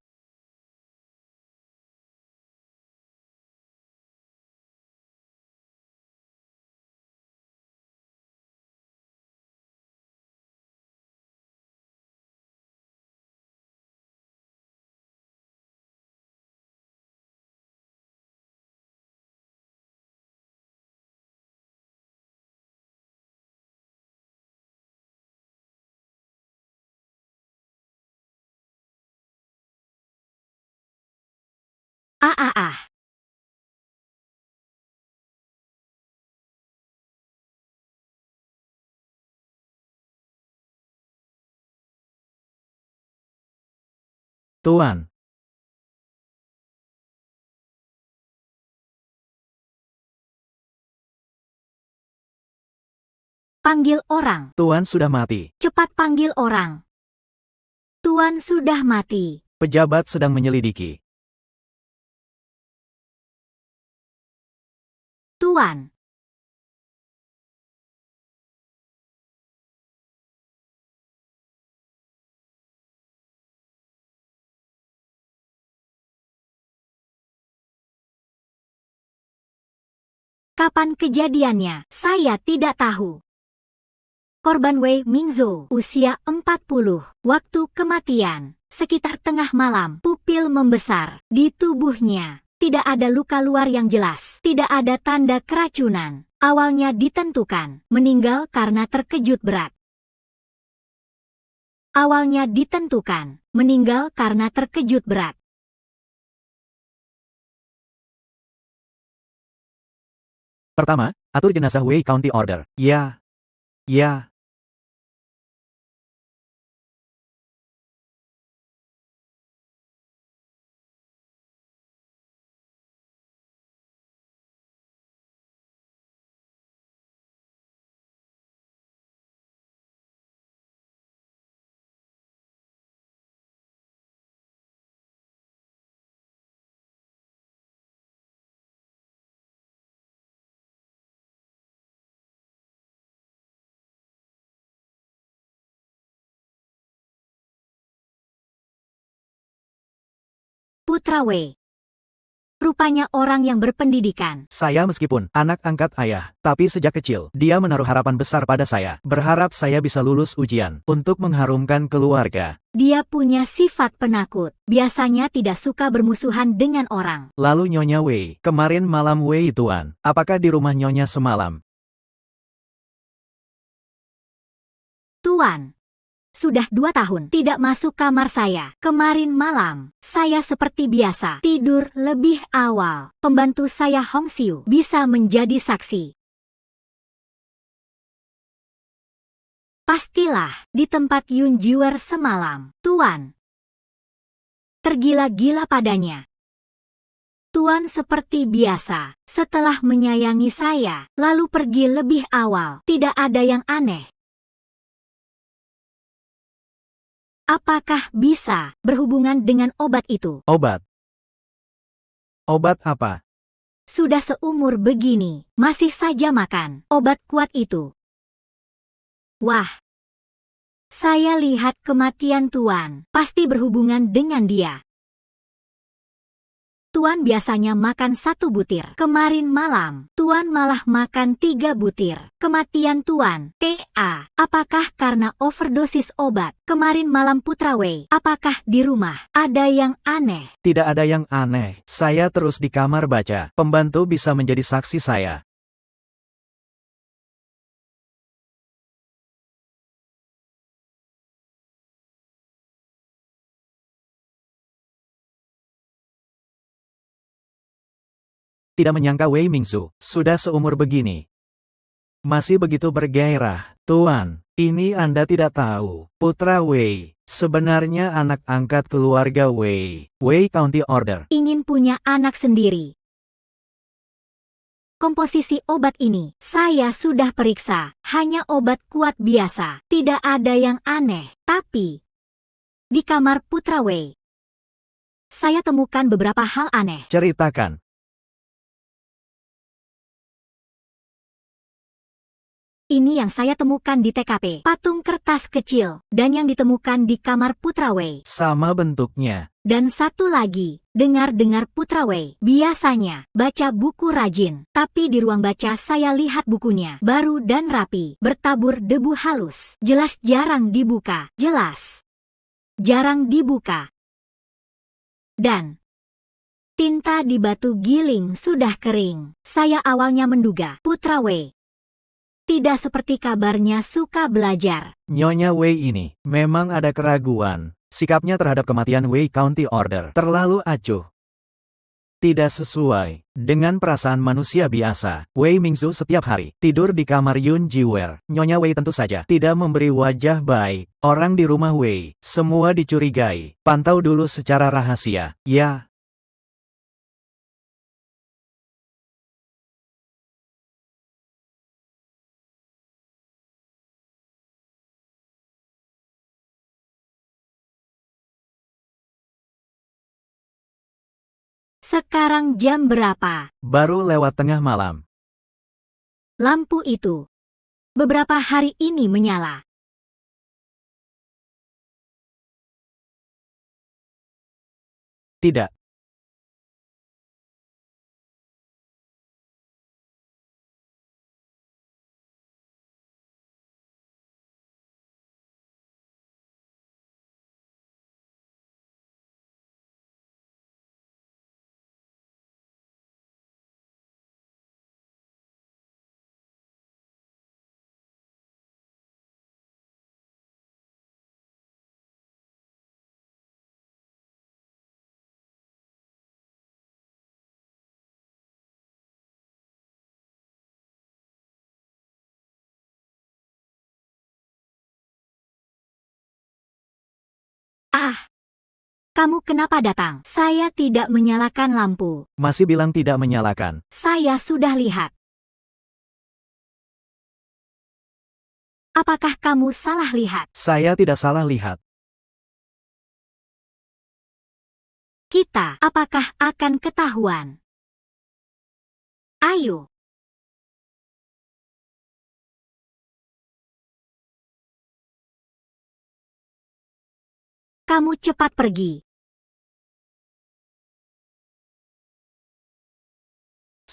Ah ah ah. Tuan. Panggil orang. Tuan sudah mati. Cepat panggil orang. Tuan sudah mati. Pejabat sedang menyelidiki. Tuan, kapan kejadiannya? Saya tidak tahu. Korban Wei Mingzhou, usia 40. Waktu kematian, sekitar tengah malam. Pupil membesar di tubuhnya. Tidak ada luka luar yang jelas. Tidak ada tanda keracunan. Awalnya ditentukan meninggal karena terkejut berat. Awalnya ditentukan meninggal karena terkejut berat. Pertama, atur jenazah Wei County Order. Ya. Ya. Putra Wei. Rupanya orang yang berpendidikan. Saya meskipun anak angkat ayah, tapi sejak kecil, dia menaruh harapan besar pada saya. Berharap saya bisa lulus ujian untuk mengharumkan keluarga. Dia punya sifat penakut. Biasanya tidak suka bermusuhan dengan orang. Lalu Nyonya Wei, kemarin malam Wei Tuan, apakah di rumah Nyonya semalam? Tuan, sudah 2 tahun tidak masuk kamar saya. Kemarin malam, saya seperti biasa tidur lebih awal. Pembantu saya Hong Xiu bisa menjadi saksi. Pastilah di tempat Yun Jiwer semalam, Tuan. Tergila-gila padanya. Tuan seperti biasa, setelah menyayangi saya, lalu pergi lebih awal. Tidak ada yang aneh. Apakah bisa berhubungan dengan obat itu? Obat? Obat apa? Sudah seumur begini, masih saja makan obat kuat itu. Wah, saya lihat kematian Tuan pasti berhubungan dengan dia. Tuan biasanya makan 1 butir. Kemarin malam, Tuan malah makan 3 butir. Kematian Tuan, apakah karena overdosis obat? Kemarin malam Putra Wei, apakah di rumah ada yang aneh? Tidak ada yang aneh. Saya terus di kamar baca. Pembantu bisa menjadi saksi saya. Tidak menyangka Wei Mingzu sudah seumur begini. Masih begitu bergairah. Tuan, ini Anda tidak tahu. Putra Wei, sebenarnya anak angkat keluarga Wei. Wei County Order. Ingin punya anak sendiri. Komposisi obat ini, saya sudah periksa. Hanya obat kuat biasa. Tidak ada yang aneh. Tapi, di kamar Putra Wei, saya temukan beberapa hal aneh. Ceritakan. Ini yang saya temukan di TKP. Patung kertas kecil. Dan yang ditemukan di kamar Putra Wei. Sama bentuknya. Dan satu lagi, dengar-dengar Putra Wei. Biasanya, baca buku rajin. Tapi di ruang baca saya lihat bukunya. Baru dan rapi. Bertabur debu halus. Jelas jarang dibuka. Jelas. Jarang dibuka. Dan tinta di batu giling sudah kering. Saya awalnya menduga Putra Wei tidak seperti kabarnya suka belajar. Nyonya Wei ini memang ada keraguan. Sikapnya terhadap kematian Wei County Order terlalu acuh. Tidak sesuai dengan perasaan manusia biasa. Wei Mingzu setiap hari tidur di kamar Yun Jiwer. Nyonya Wei tentu saja tidak memberi wajah baik. Orang di rumah Wei semua dicurigai. Pantau dulu secara rahasia. Ya. Sekarang jam berapa? Baru lewat tengah malam. Lampu itu beberapa hari ini menyala. Tidak. Ah, kamu kenapa datang? Saya tidak menyalakan lampu. Masih bilang tidak menyalakan. Saya sudah lihat. Apakah kamu salah lihat? Saya tidak salah lihat. Kita, apakah akan ketahuan? Ayo. Kamu cepat pergi.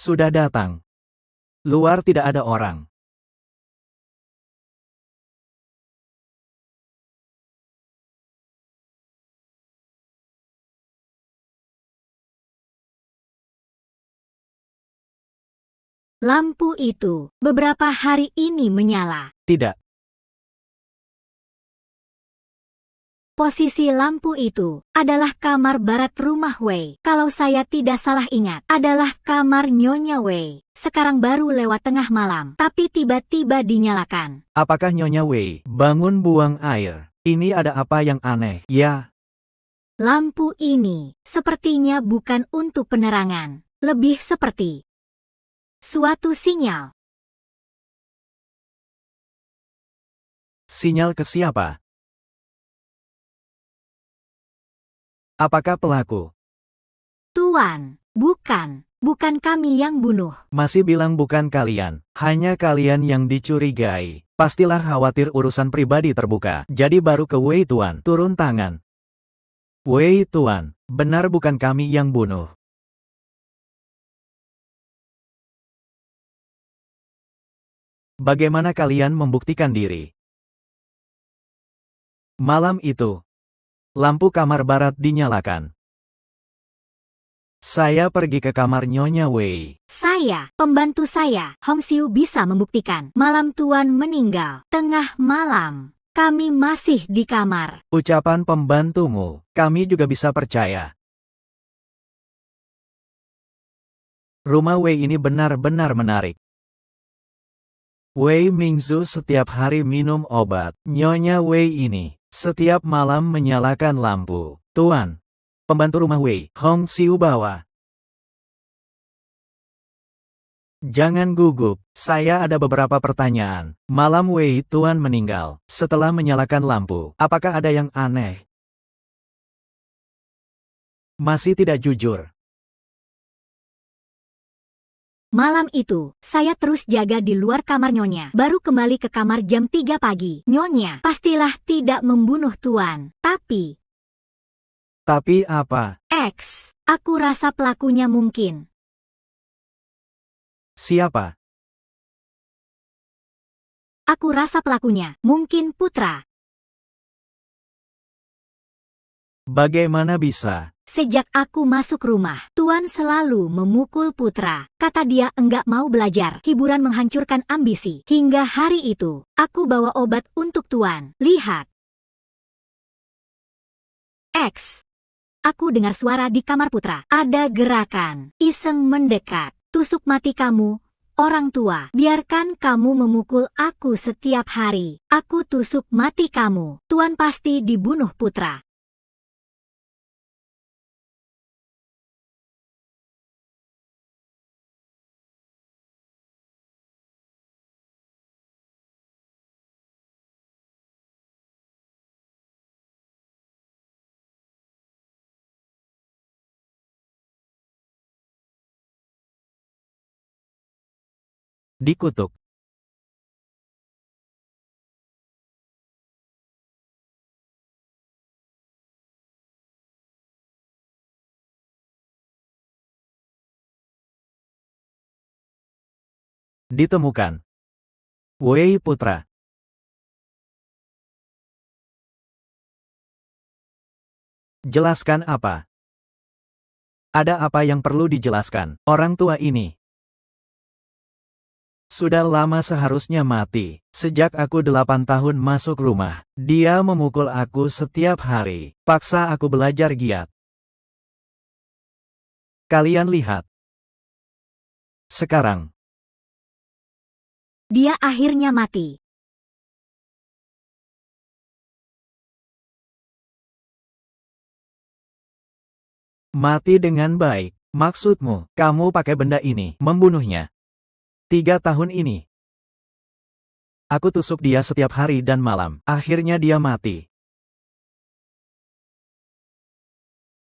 Sudah datang. Luar tidak ada orang. Lampu itu beberapa hari ini menyala. Tidak. Posisi lampu itu adalah kamar barat rumah Wei. Kalau saya tidak salah ingat, adalah kamar Nyonya Wei. Sekarang baru lewat tengah malam, tapi tiba-tiba dinyalakan. Apakah Nyonya Wei bangun buang air? Ini ada apa yang aneh? Ya, Lampu ini sepertinya bukan untuk penerangan, lebih seperti suatu sinyal. sinyal ke siapa? Apakah pelaku? Tuan, bukan kami yang bunuh. Masih bilang bukan kalian, hanya kalian yang dicurigai. Pastilah khawatir urusan pribadi terbuka. Jadi baru ke Wei Tuan, turun tangan. Wei Tuan, benar bukan kami yang bunuh. Bagaimana kalian membuktikan diri? Malam itu, lampu kamar barat dinyalakan. Saya pergi ke kamar Nyonya Wei. Saya, pembantu saya, Hong Xiu bisa membuktikan. Malam Tuan meninggal, tengah malam. Kami masih di kamar. Ucapan pembantumu, kami juga bisa percaya. Rumah Wei ini benar-benar menarik. Wei Mingzu setiap hari minum obat. Nyonya Wei ini setiap malam menyalakan lampu. Tuan, pembantu rumah Wei, Hong Xiu bawa. Jangan gugup, saya ada beberapa pertanyaan. Malam Wei Tuan meninggal setelah menyalakan lampu. Apakah ada yang aneh? Masih tidak jujur. Malam itu, saya terus jaga di luar kamar Nyonya. Baru kembali ke kamar jam 3 pagi. Nyonya, pastilah tidak membunuh Tuan. Tapi apa? aku rasa pelakunya mungkin. Siapa? Aku rasa pelakunya mungkin Putra. Bagaimana bisa? Sejak aku masuk rumah, Tuan selalu memukul Putra. Kata dia enggak mau belajar. Hiburan menghancurkan ambisi. Hingga hari itu, aku bawa obat untuk Tuan. Lihat. Aku dengar suara di kamar Putra. Ada gerakan. Iseng mendekat. Tusuk mati kamu, orang tua. Biarkan kamu memukul aku setiap hari. Aku tusuk mati kamu. Tuan pasti dibunuh Putra. Dikutuk. Ditemukan. Wei Putra. Jelaskan apa? Ada apa yang perlu dijelaskan? Orang tua ini sudah lama seharusnya mati. Sejak aku 8 tahun masuk rumah, dia memukul aku setiap hari. Paksa aku belajar giat. Kalian lihat. Sekarang, Dia akhirnya mati. mati dengan baik. Maksudmu, kamu pakai benda ini, membunuhnya. 3 tahun ini. Aku tusuk dia setiap hari dan malam. Akhirnya dia mati.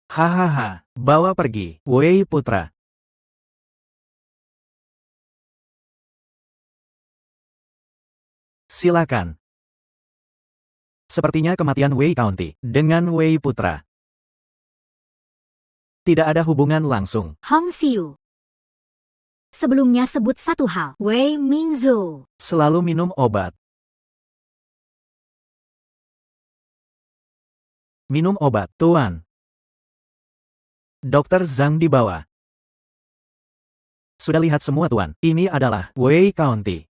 Hahaha, bawa pergi, Wei Putra. Silakan. Sepertinya kematian Wei County dengan Wei Putra tidak ada hubungan langsung. Hong Xiu. Sebelumnya sebut satu hal, Wei Mingzhou. Selalu minum obat. Minum obat, Tuan. Dokter Zhang di bawah. Sudah lihat semua, Tuan. Ini adalah Wei County.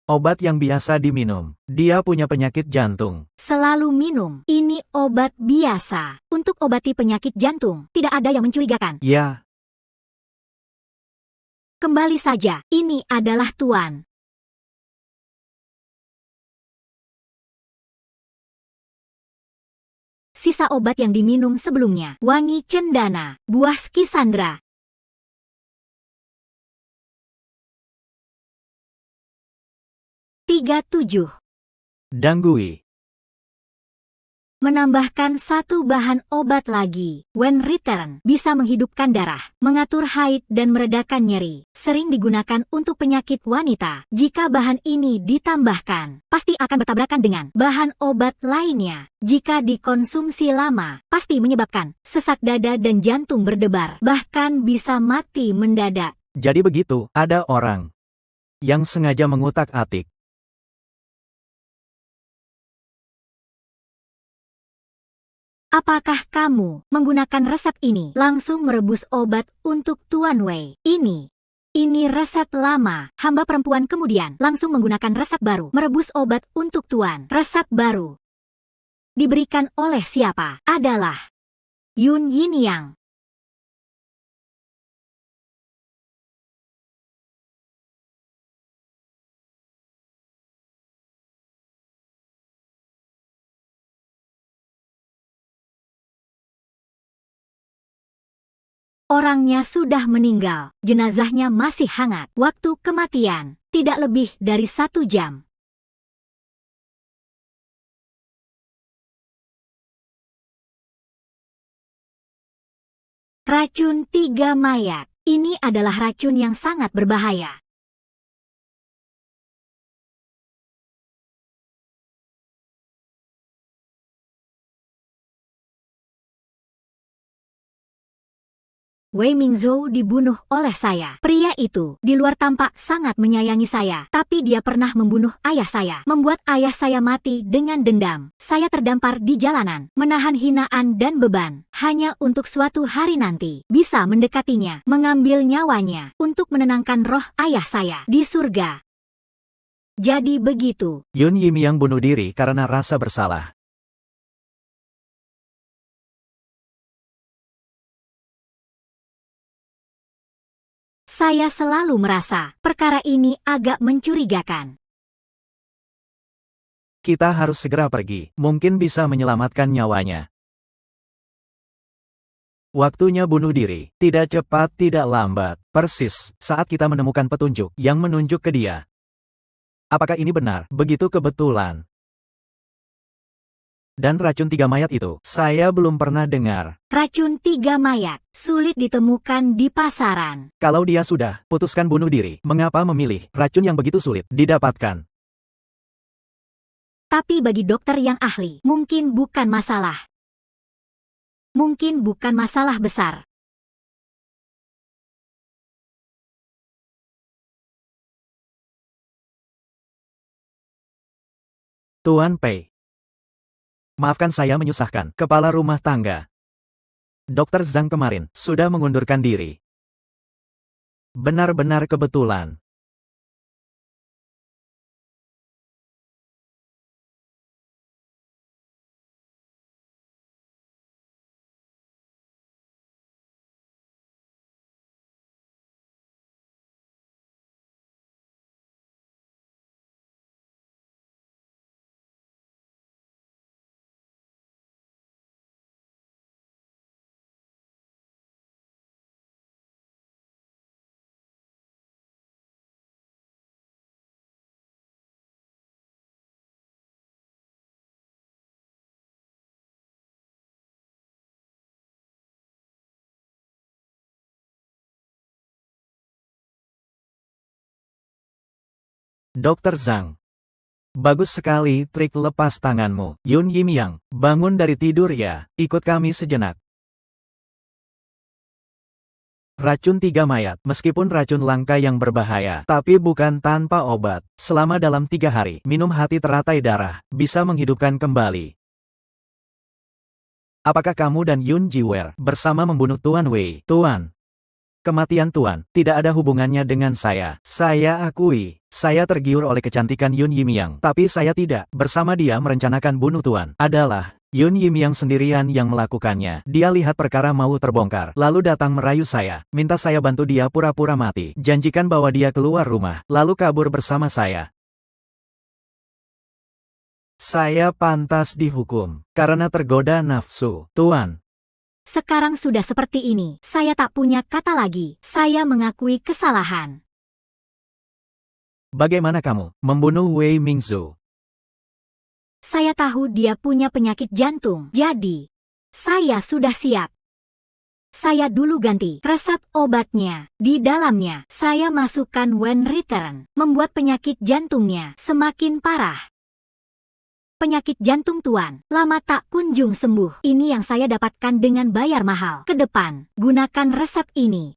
Obat yang biasa diminum. Dia punya penyakit jantung. Selalu minum. Ini obat biasa. Untuk obati penyakit jantung, tidak ada yang mencurigakan. Ya. Kembali saja, ini adalah Tuan. Sisa obat yang diminum sebelumnya. Wangi cendana, buah skisandra. Tiga tujuh. Danggui. Menambahkan satu bahan obat lagi. When return, bisa menghidupkan darah, mengatur haid dan meredakan nyeri. Sering digunakan untuk penyakit wanita. Jika bahan ini ditambahkan, pasti akan bertabrakan dengan bahan obat lainnya. Jika dikonsumsi lama, pasti menyebabkan sesak dada dan jantung berdebar. Bahkan bisa mati mendadak. Jadi begitu, ada orang yang sengaja mengutak-atik. Apakah kamu menggunakan resep ini langsung merebus obat untuk Tuan Wei? Ini resep lama. Hamba perempuan kemudian langsung menggunakan resep baru. Merebus obat untuk Tuan. Resep baru diberikan oleh siapa? Adalah Yun Yin-yang. Orangnya sudah meninggal, jenazahnya masih hangat. Waktu kematian, tidak lebih dari 1 jam. Racun 3 mayat. Ini adalah racun yang sangat berbahaya. Wei Mingzhou dibunuh oleh saya. Pria itu di luar tampak sangat menyayangi saya, tapi dia pernah membunuh ayah saya, membuat ayah saya mati dengan dendam. Saya terdampar di jalanan, menahan hinaan dan beban, hanya untuk suatu hari nanti bisa mendekatinya, mengambil nyawanya, untuk menenangkan roh ayah saya di surga. Jadi begitu. Yun Yin-yang bunuh diri karena rasa bersalah. Saya selalu merasa perkara ini agak mencurigakan. Kita harus segera pergi, mungkin bisa menyelamatkan nyawanya. Waktunya bunuh diri, tidak cepat tidak lambat, persis saat kita menemukan petunjuk yang menunjuk ke dia. Apakah ini benar? Begitu kebetulan. Dan racun 3 mayat itu, saya belum pernah dengar. Racun 3 mayat, sulit ditemukan di pasaran. Kalau dia sudah putuskan bunuh diri, mengapa memilih racun yang begitu sulit didapatkan? Tapi bagi dokter yang ahli, mungkin bukan masalah. Mungkin bukan masalah besar. Tuan Pei. Maafkan saya menyusahkan, kepala rumah tangga. Dokter Zhang kemarin sudah mengundurkan diri. Benar-benar kebetulan. Dokter Zhang. Bagus sekali trik lepas tanganmu. Yun Yin-yang, bangun dari tidur ya, ikut kami sejenak. Racun 3 mayat, meskipun racun langka yang berbahaya, tapi bukan tanpa obat. Selama dalam 3 hari, minum hati teratai darah, bisa menghidupkan kembali. Apakah kamu dan Yun Jiwer bersama membunuh Tuan Wei? Tuan, kematian Tuan tidak ada hubungannya dengan saya. Saya akui, saya tergiur oleh kecantikan Yun Yimyang, tapi saya tidak. Bersama dia merencanakan bunuh Tuan. Adalah Yun Yimyang sendirian yang melakukannya. Dia lihat perkara mau terbongkar, lalu datang merayu saya, minta saya bantu dia pura-pura mati. Janjikan bahwa dia keluar rumah, lalu kabur bersama saya. Saya pantas dihukum, karena tergoda nafsu. Tuan, Sekarang sudah seperti ini, saya tak punya kata lagi. Saya mengakui kesalahan. bagaimana kamu membunuh Wei Mingzu? Saya tahu dia punya penyakit jantung, jadi saya sudah siap. Saya dulu ganti resep obatnya. Di dalamnya, saya masukkan Wen Return, membuat penyakit jantungnya semakin parah. Penyakit jantung Tuan lama tak kunjung sembuh. Ini yang saya dapatkan dengan bayar mahal. Ke depan, gunakan resep ini.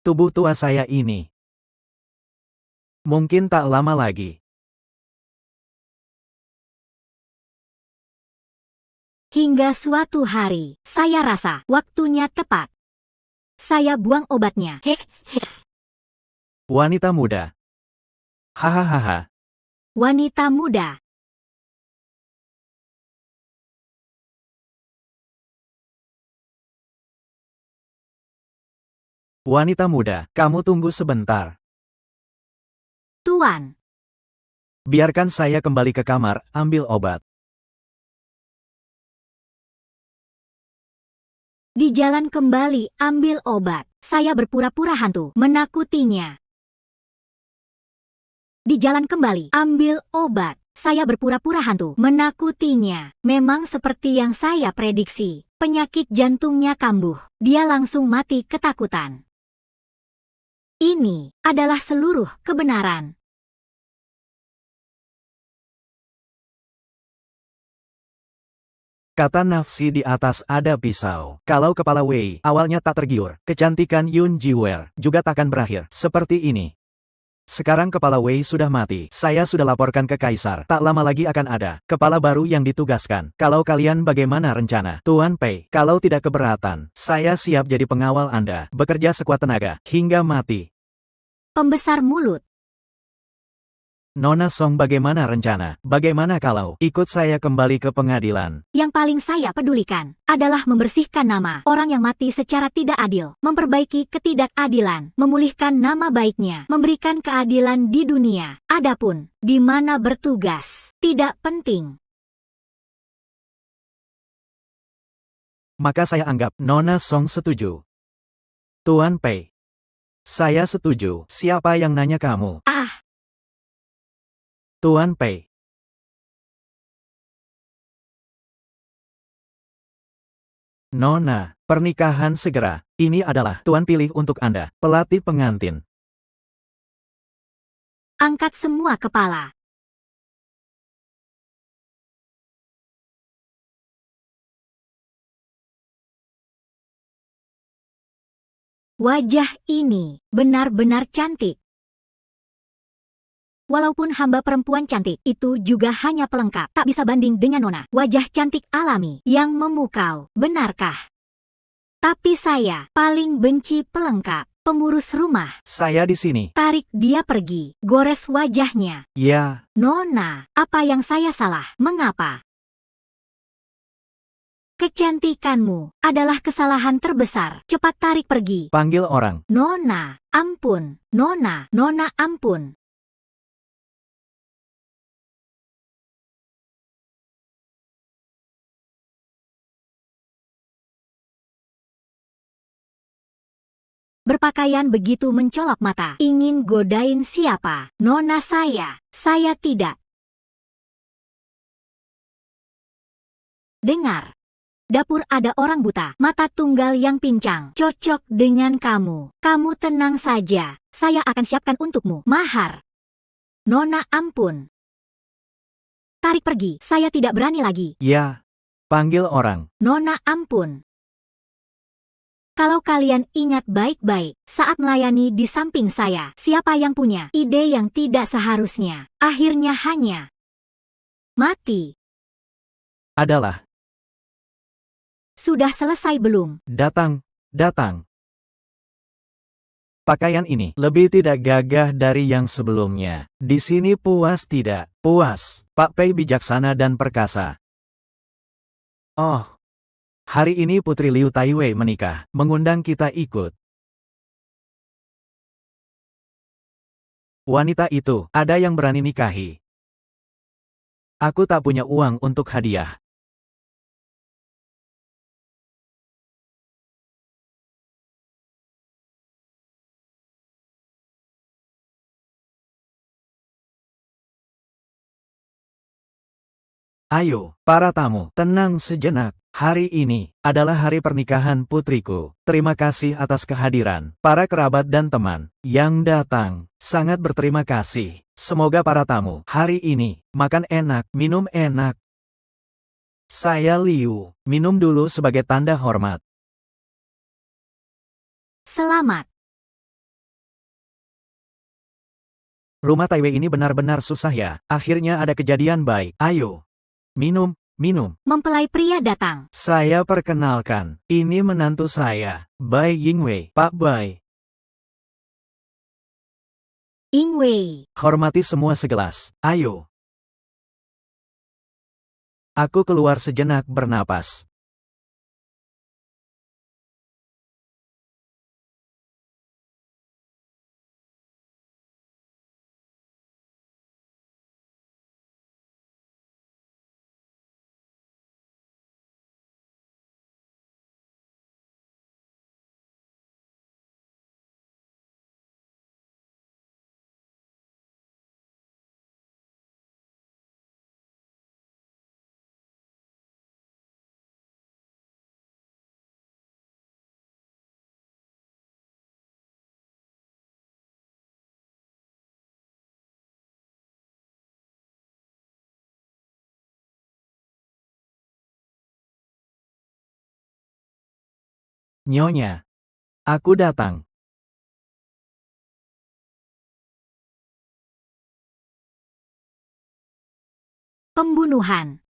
Tubuh tua saya ini mungkin tak lama lagi. Hingga suatu hari, saya rasa waktunya tepat. Saya buang obatnya. Wanita muda. Hahaha. Wanita muda. Wanita muda, kamu tunggu sebentar. Tuan, Biarkan saya kembali ke kamar, ambil obat. di jalan kembali ambil obat. Saya berpura-pura hantu, menakutinya. Di jalan kembali ambil obat. Saya berpura-pura hantu, menakutinya. Memang seperti yang saya prediksi. Penyakit jantungnya kambuh. Dia langsung mati ketakutan. Ini adalah seluruh kebenaran. Kata nafsi di atas ada pisau. Kalau kepala Wei awalnya tak tergiur, kecantikan Yun Jiwer juga takkan berakhir seperti ini. Sekarang kepala Wei sudah mati. Saya sudah laporkan ke Kaisar. Tak lama lagi akan ada kepala baru yang ditugaskan. Kalau kalian bagaimana rencana? Tuan Pei, kalau tidak keberatan, saya siap jadi pengawal Anda. Bekerja sekuat tenaga, hingga mati. Pembesar mulut. Nona Song bagaimana rencana? Bagaimana kalau ikut saya kembali ke pengadilan? Yang paling saya pedulikan adalah membersihkan nama orang yang mati secara tidak adil, memperbaiki ketidakadilan, memulihkan nama baiknya, memberikan keadilan di dunia. Adapun di mana bertugas tidak penting. Maka saya anggap Nona Song setuju. Tuan Pei, saya setuju. Siapa yang nanya kamu? Tuan Pei. Nona, pernikahan segera. Ini adalah Tuan pilih untuk Anda, pelatih pengantin. Angkat semua kepala. Wajah ini benar-benar cantik. Walaupun hamba perempuan cantik, itu juga hanya pelengkap. Tak bisa banding dengan Nona. Wajah cantik alami yang memukau. Benarkah? Tapi saya paling benci pelengkap. Pengurus rumah. Saya di sini. Tarik dia pergi. Gores wajahnya. Ya, Nona, apa yang saya salah? Mengapa? Kecantikanmu adalah kesalahan terbesar. Cepat tarik pergi. panggil orang. Nona, ampun. Nona, Nona ampun. Berpakaian begitu mencolok mata. Ingin godain siapa? Nona saya tidak. Dengar. Dapur ada orang buta, mata tunggal yang pincang. Cocok dengan kamu. Kamu tenang saja. Saya akan siapkan untukmu mahar. Nona ampun. Tarik pergi. Saya tidak berani lagi. Ya, panggil orang. Nona ampun. Kalau kalian ingat baik-baik, saat melayani di samping saya, siapa yang punya ide yang tidak seharusnya, akhirnya hanya mati. Adalah. Sudah selesai belum? Datang. Pakaian ini lebih tidak gagah dari yang sebelumnya. Di sini puas tidak? Puas. Pak Pei bijaksana dan perkasa. Oh. Hari ini Putri Liu Taiwei menikah, mengundang kita ikut. Wanita itu, ada yang berani nikahi. Aku tak punya uang untuk hadiah. Ayo, para tamu, tenang sejenak. Hari ini adalah hari pernikahan putriku. Terima kasih atas kehadiran para kerabat dan teman yang datang. Sangat berterima kasih. Semoga para tamu hari ini makan enak, minum enak. Saya Liu, minum dulu sebagai tanda hormat. Selamat. Rumah Taiwei ini benar-benar susah ya. Akhirnya ada kejadian baik. Ayo. Minum. Mempelai pria datang. Saya perkenalkan, ini menantu saya, Bai Yingwei, Pak Bai. Yingwei. Hormati semua segelas, ayo. Aku keluar sejenak bernapas. Nyonya, aku datang. Pembunuhan.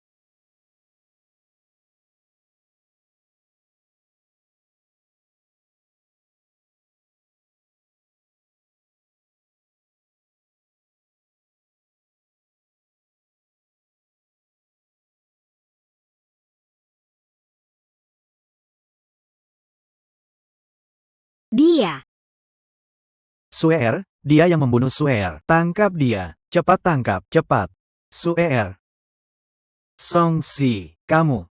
Dia. Suer, dia yang membunuh Suer. Tangkap dia, cepat tangkap, cepat. Suer. Song Si, kamu.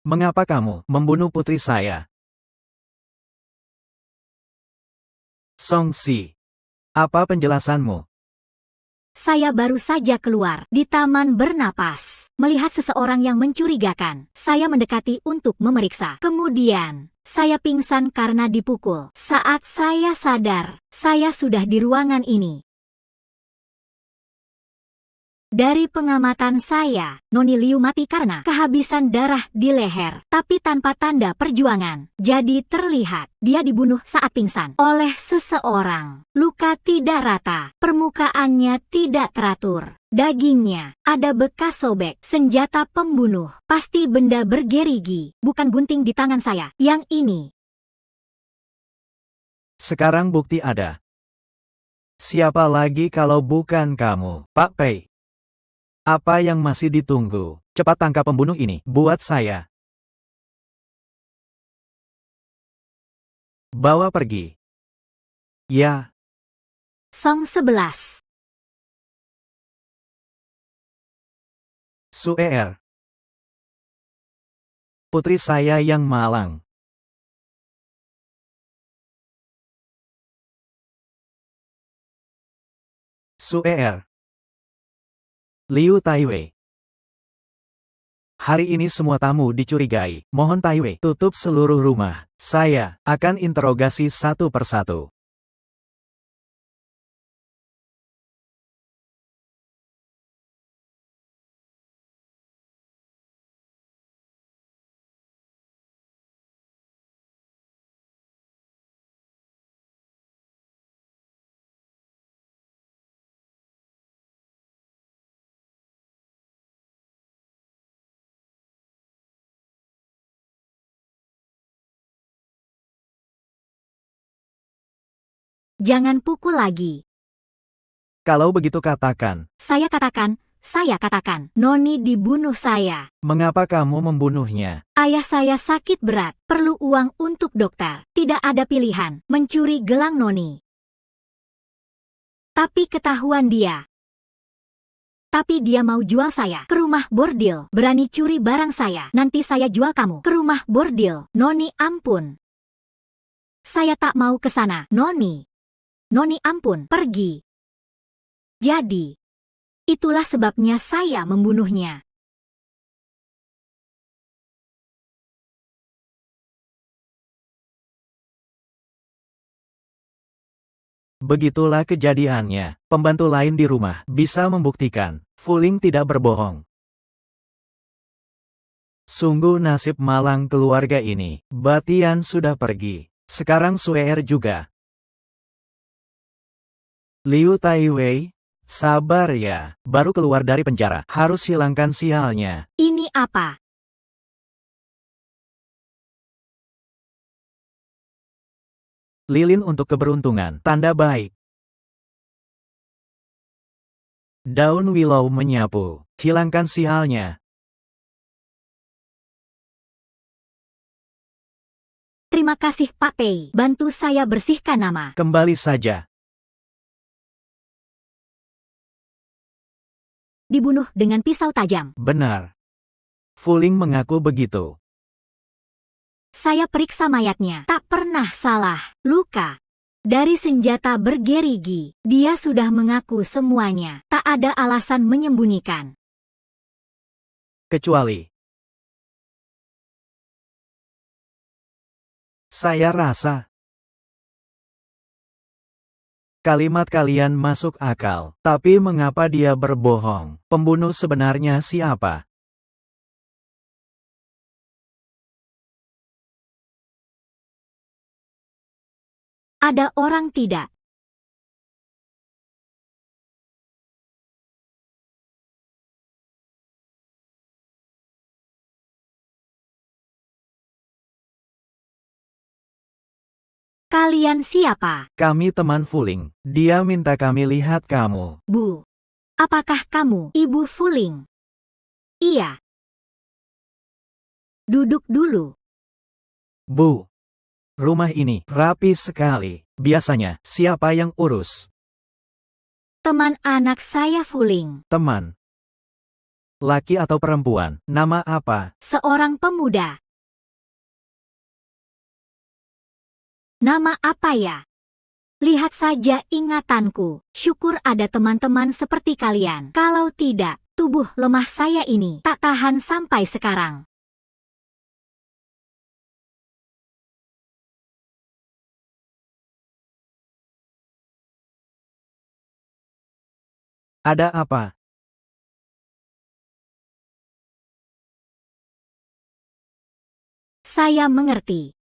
Mengapa kamu membunuh putri saya? Song Si, apa penjelasanmu? Saya baru saja keluar di taman bernapas, melihat seseorang yang mencurigakan. Saya mendekati untuk memeriksa. Kemudian, saya pingsan karena dipukul. Saat saya sadar, saya sudah di ruangan ini. Dari pengamatan saya, Noni Liu mati karena kehabisan darah di leher, tapi tanpa tanda perjuangan. Jadi terlihat, dia dibunuh saat pingsan oleh seseorang. Luka tidak rata, permukaannya tidak teratur. Dagingnya, ada bekas sobek, senjata pembunuh. Pasti benda bergerigi, bukan gunting di tangan saya. Yang ini. Sekarang bukti ada. Siapa lagi kalau bukan kamu, Pak Pei? Apa yang masih ditunggu? Cepat tangkap pembunuh ini, buat saya. Bawa pergi. Ya. Song 11. Suer. Putri saya yang malang. Suer. Liu Taiwei. Hari ini semua tamu dicurigai. Mohon Taiwei, tutup seluruh rumah. Saya akan interogasi satu persatu. Jangan pukul lagi. Kalau begitu katakan, Saya katakan, Noni dibunuh saya. mengapa kamu membunuhnya? Ayah saya sakit berat, perlu uang untuk dokter. Tidak ada pilihan, mencuri gelang Noni. Tapi ketahuan dia. Tapi dia mau jual saya ke rumah bordil. Berani curi barang saya. Nanti saya jual kamu ke rumah bordil. Noni, ampun. Saya tak mau ke sana. Noni. Noni, ampun, pergi. Jadi, itulah sebabnya saya membunuhnya. Begitulah kejadiannya. Pembantu lain di rumah bisa membuktikan Fuling tidak berbohong. Sungguh nasib malang keluarga ini. Batian sudah pergi. Sekarang Suer juga. Liu Taiwei, sabar ya. Baru keluar dari penjara. Harus hilangkan sialnya. Ini apa? Lilin untuk keberuntungan. Tanda baik. Daun willow menyapu. Hilangkan sialnya. Terima kasih Pak Pei. Bantu saya bersihkan nama. Kembali saja. Dibunuh dengan pisau tajam. Benar. Fuling mengaku begitu. Saya periksa mayatnya. Tak pernah salah. Luka. Dari senjata bergerigi. Dia sudah mengaku semuanya. Tak ada alasan menyembunyikan. Kecuali. Saya rasa. Kalimat kalian masuk akal. Tapi mengapa dia berbohong? Pembunuh sebenarnya siapa? Ada orang tidak? Kalian siapa? Kami teman Fuling. Dia minta kami lihat kamu. Bu. Apakah kamu Ibu Fuling? Iya. Duduk dulu. Bu. Rumah ini rapi sekali. Biasanya, siapa yang urus? Teman anak saya Fuling. Teman. Laki atau perempuan? Nama apa? Seorang pemuda. Nama apa ya? Lihat saja ingatanku. Syukur ada teman-teman seperti kalian. Kalau tidak, tubuh lemah saya ini tak tahan sampai sekarang. Ada apa? Saya mengerti.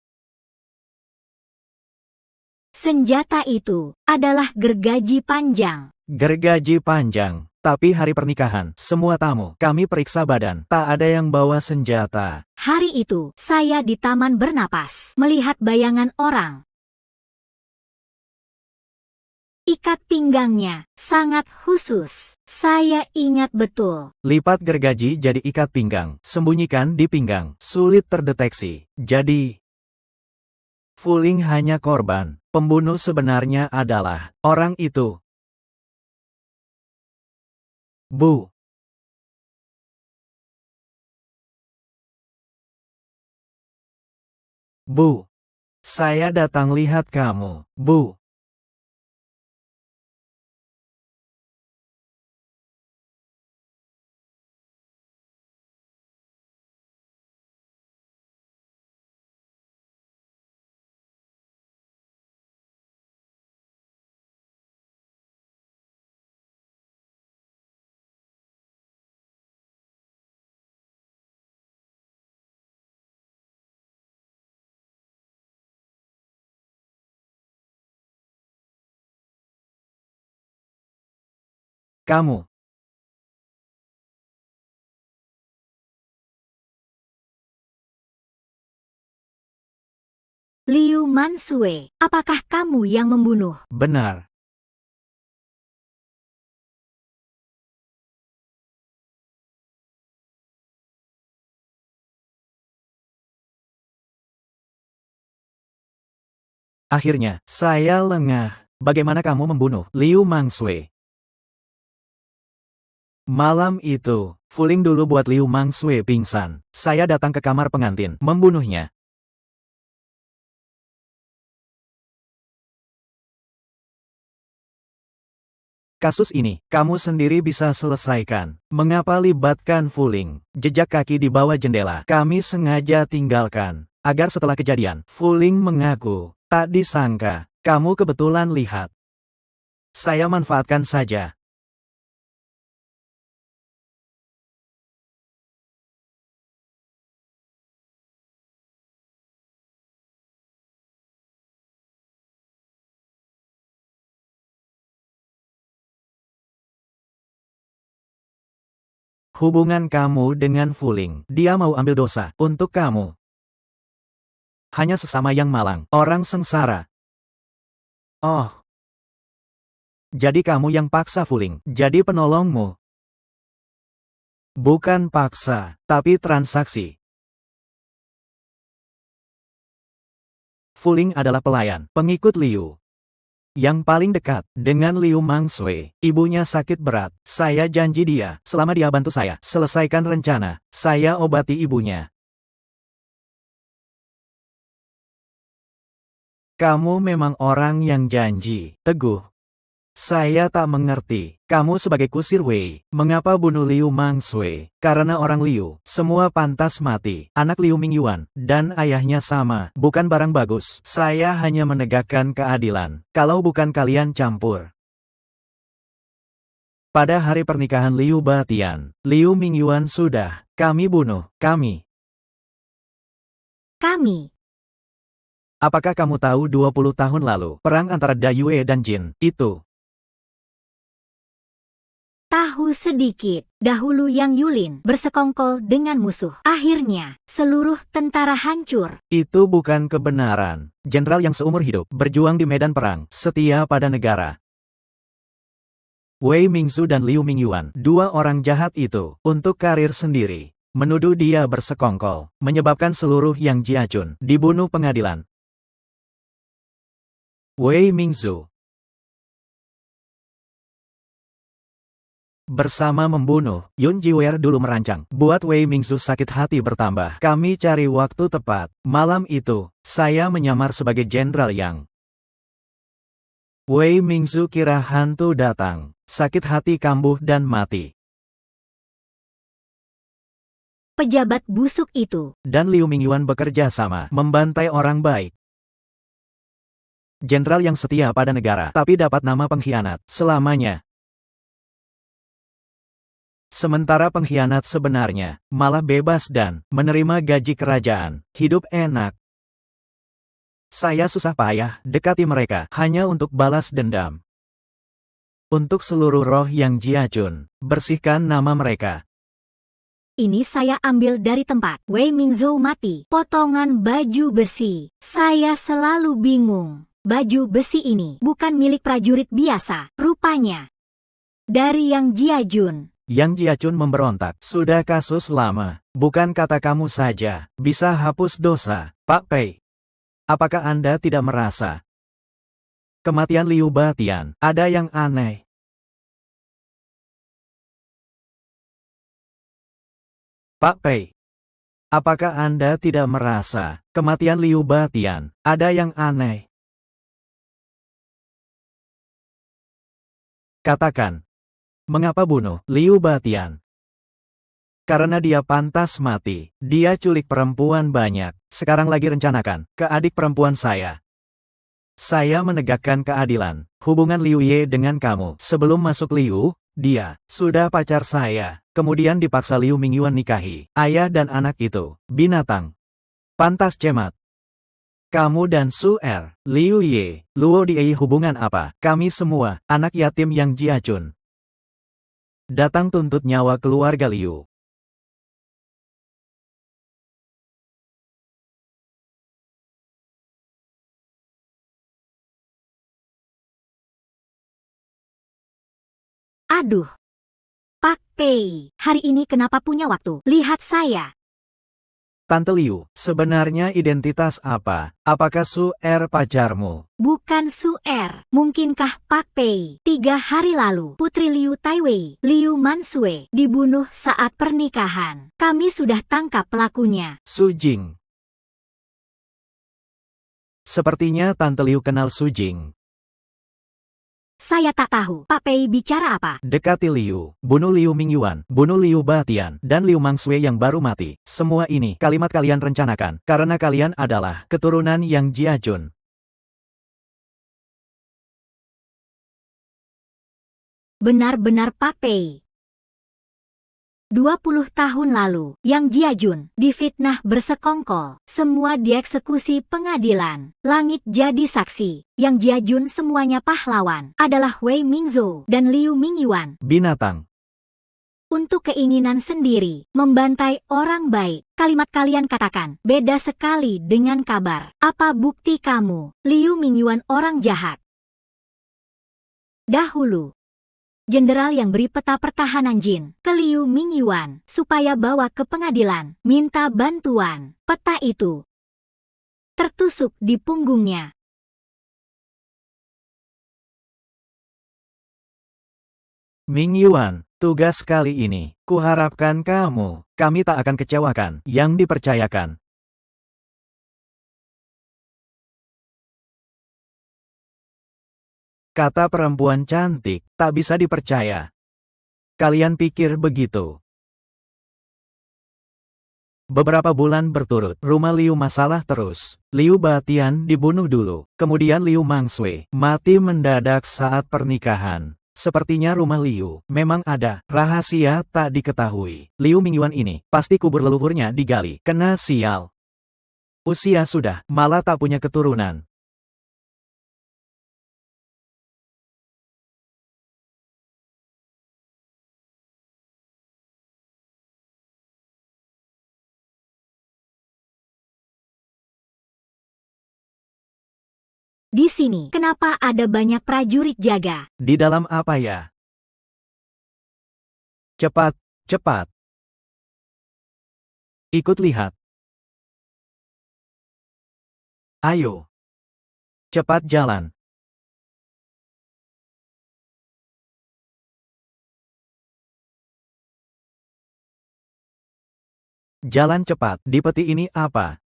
Senjata itu adalah gergaji panjang. Gergaji panjang. Tapi hari pernikahan, semua tamu, kami periksa badan. Tak ada yang bawa senjata. Hari itu, saya di taman bernapas, melihat bayangan orang. Ikat pinggangnya, sangat khusus. Saya ingat betul. Lipat gergaji jadi ikat pinggang. Sembunyikan di pinggang. Sulit terdeteksi. Jadi, Fuling hanya korban. Pembunuh sebenarnya adalah orang itu. Bu. Bu. Saya datang lihat kamu, Bu. Kamu. Liu Liu Mansue, apakah kamu yang membunuh? Benar. Akhirnya, saya lengah. Bagaimana kamu membunuh Liu Mangsue? Malam itu, Fuling dulu buat Liu Mangsue pingsan. Saya datang ke kamar pengantin, membunuhnya. Kasus ini, kamu sendiri bisa selesaikan. Mengapa libatkan Fuling? Jejak kaki di bawah jendela, kami sengaja tinggalkan. Agar setelah kejadian, Fuling mengaku, tak disangka, kamu kebetulan lihat. Saya manfaatkan saja. Hubungan kamu dengan Fuling, dia mau ambil dosa untuk kamu. Hanya sesama yang malang, orang sengsara. Oh, jadi kamu yang paksa Fuling, jadi penolongmu. Bukan paksa, tapi transaksi. Fuling adalah pelayan, pengikut Liu. Yang paling dekat dengan Liu Mangsue, ibunya sakit berat. Saya janji dia, selama dia bantu saya selesaikan rencana, saya obati ibunya. Kamu memang orang yang janji, teguh. Saya tak mengerti, kamu sebagai kusir Wei, mengapa bunuh Liu Mangsue? Karena orang Liu, semua pantas mati. Anak Liu Mingyuan, dan ayahnya sama, bukan barang bagus. Saya hanya menegakkan keadilan, kalau bukan kalian campur. Pada hari pernikahan Liu Batian, Liu Mingyuan sudah, kami bunuh, kami. Kami. Apakah kamu tahu 20 tahun lalu, perang antara Da Yue dan Jin, itu? Tahu sedikit, dahulu Yang Yulin bersekongkol dengan musuh. Akhirnya, seluruh tentara hancur. Itu bukan kebenaran. Jenderal yang seumur hidup, berjuang di medan perang, setia pada negara. Wei Mingzu dan Liu Mingyuan, dua orang jahat itu, untuk karir sendiri, menuduh dia bersekongkol, menyebabkan seluruh Yang Jiachun dibunuh pengadilan. Wei Mingzu bersama membunuh, Yun Jiwer dulu merancang, buat Wei Mingzu sakit hati bertambah. Kami cari waktu tepat, malam itu, saya menyamar sebagai Jenderal Yang. Wei Mingzu kira hantu datang, sakit hati kambuh dan mati. Pejabat busuk itu. Dan Liu Mingyuan bekerja sama, membantai orang baik. Jenderal yang setia pada negara, tapi dapat nama pengkhianat, selamanya. Sementara pengkhianat sebenarnya, malah bebas dan menerima gaji kerajaan, hidup enak. Saya susah payah dekati mereka, hanya untuk balas dendam. Untuk seluruh roh Yang Jiachun, bersihkan nama mereka. Ini saya ambil dari tempat Wei Mingzhou mati. Potongan baju besi. Saya selalu bingung. Baju besi ini bukan milik prajurit biasa, rupanya. Dari Yang Jiachun. Yang Jiachun memberontak. Sudah kasus lama, bukan kata kamu saja, bisa hapus dosa, Pak Pei. Apakah Anda tidak merasa? Kematian Liu Batian, ada yang aneh. Pak Pei. Apakah Anda tidak merasa, kematian Liu Batian, ada yang aneh? Katakan. Mengapa bunuh Liu Batian? Karena dia pantas mati. Dia culik perempuan banyak. Sekarang lagi rencanakan ke adik perempuan saya. Saya menegakkan keadilan. Hubungan Liu Ye dengan kamu. Sebelum masuk Liu, dia sudah pacar saya. Kemudian dipaksa Liu Mingyuan nikahi. Ayah dan anak itu, binatang. Pantas cemat. Kamu dan Su Er, Liu Ye, Luo Diei hubungan apa? Kami semua, anak yatim Yang Jiachun. Datang tuntut nyawa keluarga Liu. Aduh. Pak Pei, hari ini kenapa punya waktu? Lihat saya. Tante Liu, sebenarnya identitas apa? Apakah Su Er pacarmu? Bukan Su Er. Mungkinkah Pak Pei? 3 hari lalu, Putri Liu Taiwei, Liu Mansue, dibunuh saat pernikahan. Kami sudah tangkap pelakunya. Su Jing. Sepertinya Tante Liu kenal Su Jing. Saya tak tahu. Pak Pei bicara apa? Dekati Liu, bunuh Liu Mingyuan, bunuh Liu Batian, dan Liu Mangsui yang baru mati. Semua ini kalimat kalian rencanakan, karena kalian adalah keturunan Yang Jiajun. Benar-benar Pak Pei. 20 tahun lalu, Yang Jiajun difitnah bersekongkol. Semua dieksekusi pengadilan. Langit jadi saksi. Yang Jiajun semuanya pahlawan. Adalah Wei Mingzhou dan Liu Mingyuan. Binatang. Untuk keinginan sendiri, membantai orang baik. Kalimat kalian katakan, beda sekali dengan kabar. Apa bukti kamu? Liu Mingyuan orang jahat. Dahulu, jenderal yang beri peta pertahanan Jin ke Liu Mingyuan supaya bawa ke pengadilan, minta bantuan. Peta itu tertusuk di punggungnya. Mingyuan, tugas kali ini, kuharapkan kami tak akan kecewakan, yang dipercayakan. Kata perempuan cantik, tak bisa dipercaya. Kalian pikir begitu? Beberapa bulan berturut, rumah Liu masalah terus. Liu Batian dibunuh dulu, kemudian Liu Mangsui mati mendadak saat pernikahan. Sepertinya rumah Liu memang ada rahasia tak diketahui. Liu Mingyuan ini pasti kubur leluhurnya digali. Kena sial. Usia sudah, malah tak punya keturunan. Di sini, kenapa ada banyak prajurit jaga? Di dalam apa ya? Cepat, cepat. Ikut lihat. Ayo. Cepat jalan. Jalan cepat. Di peti ini apa?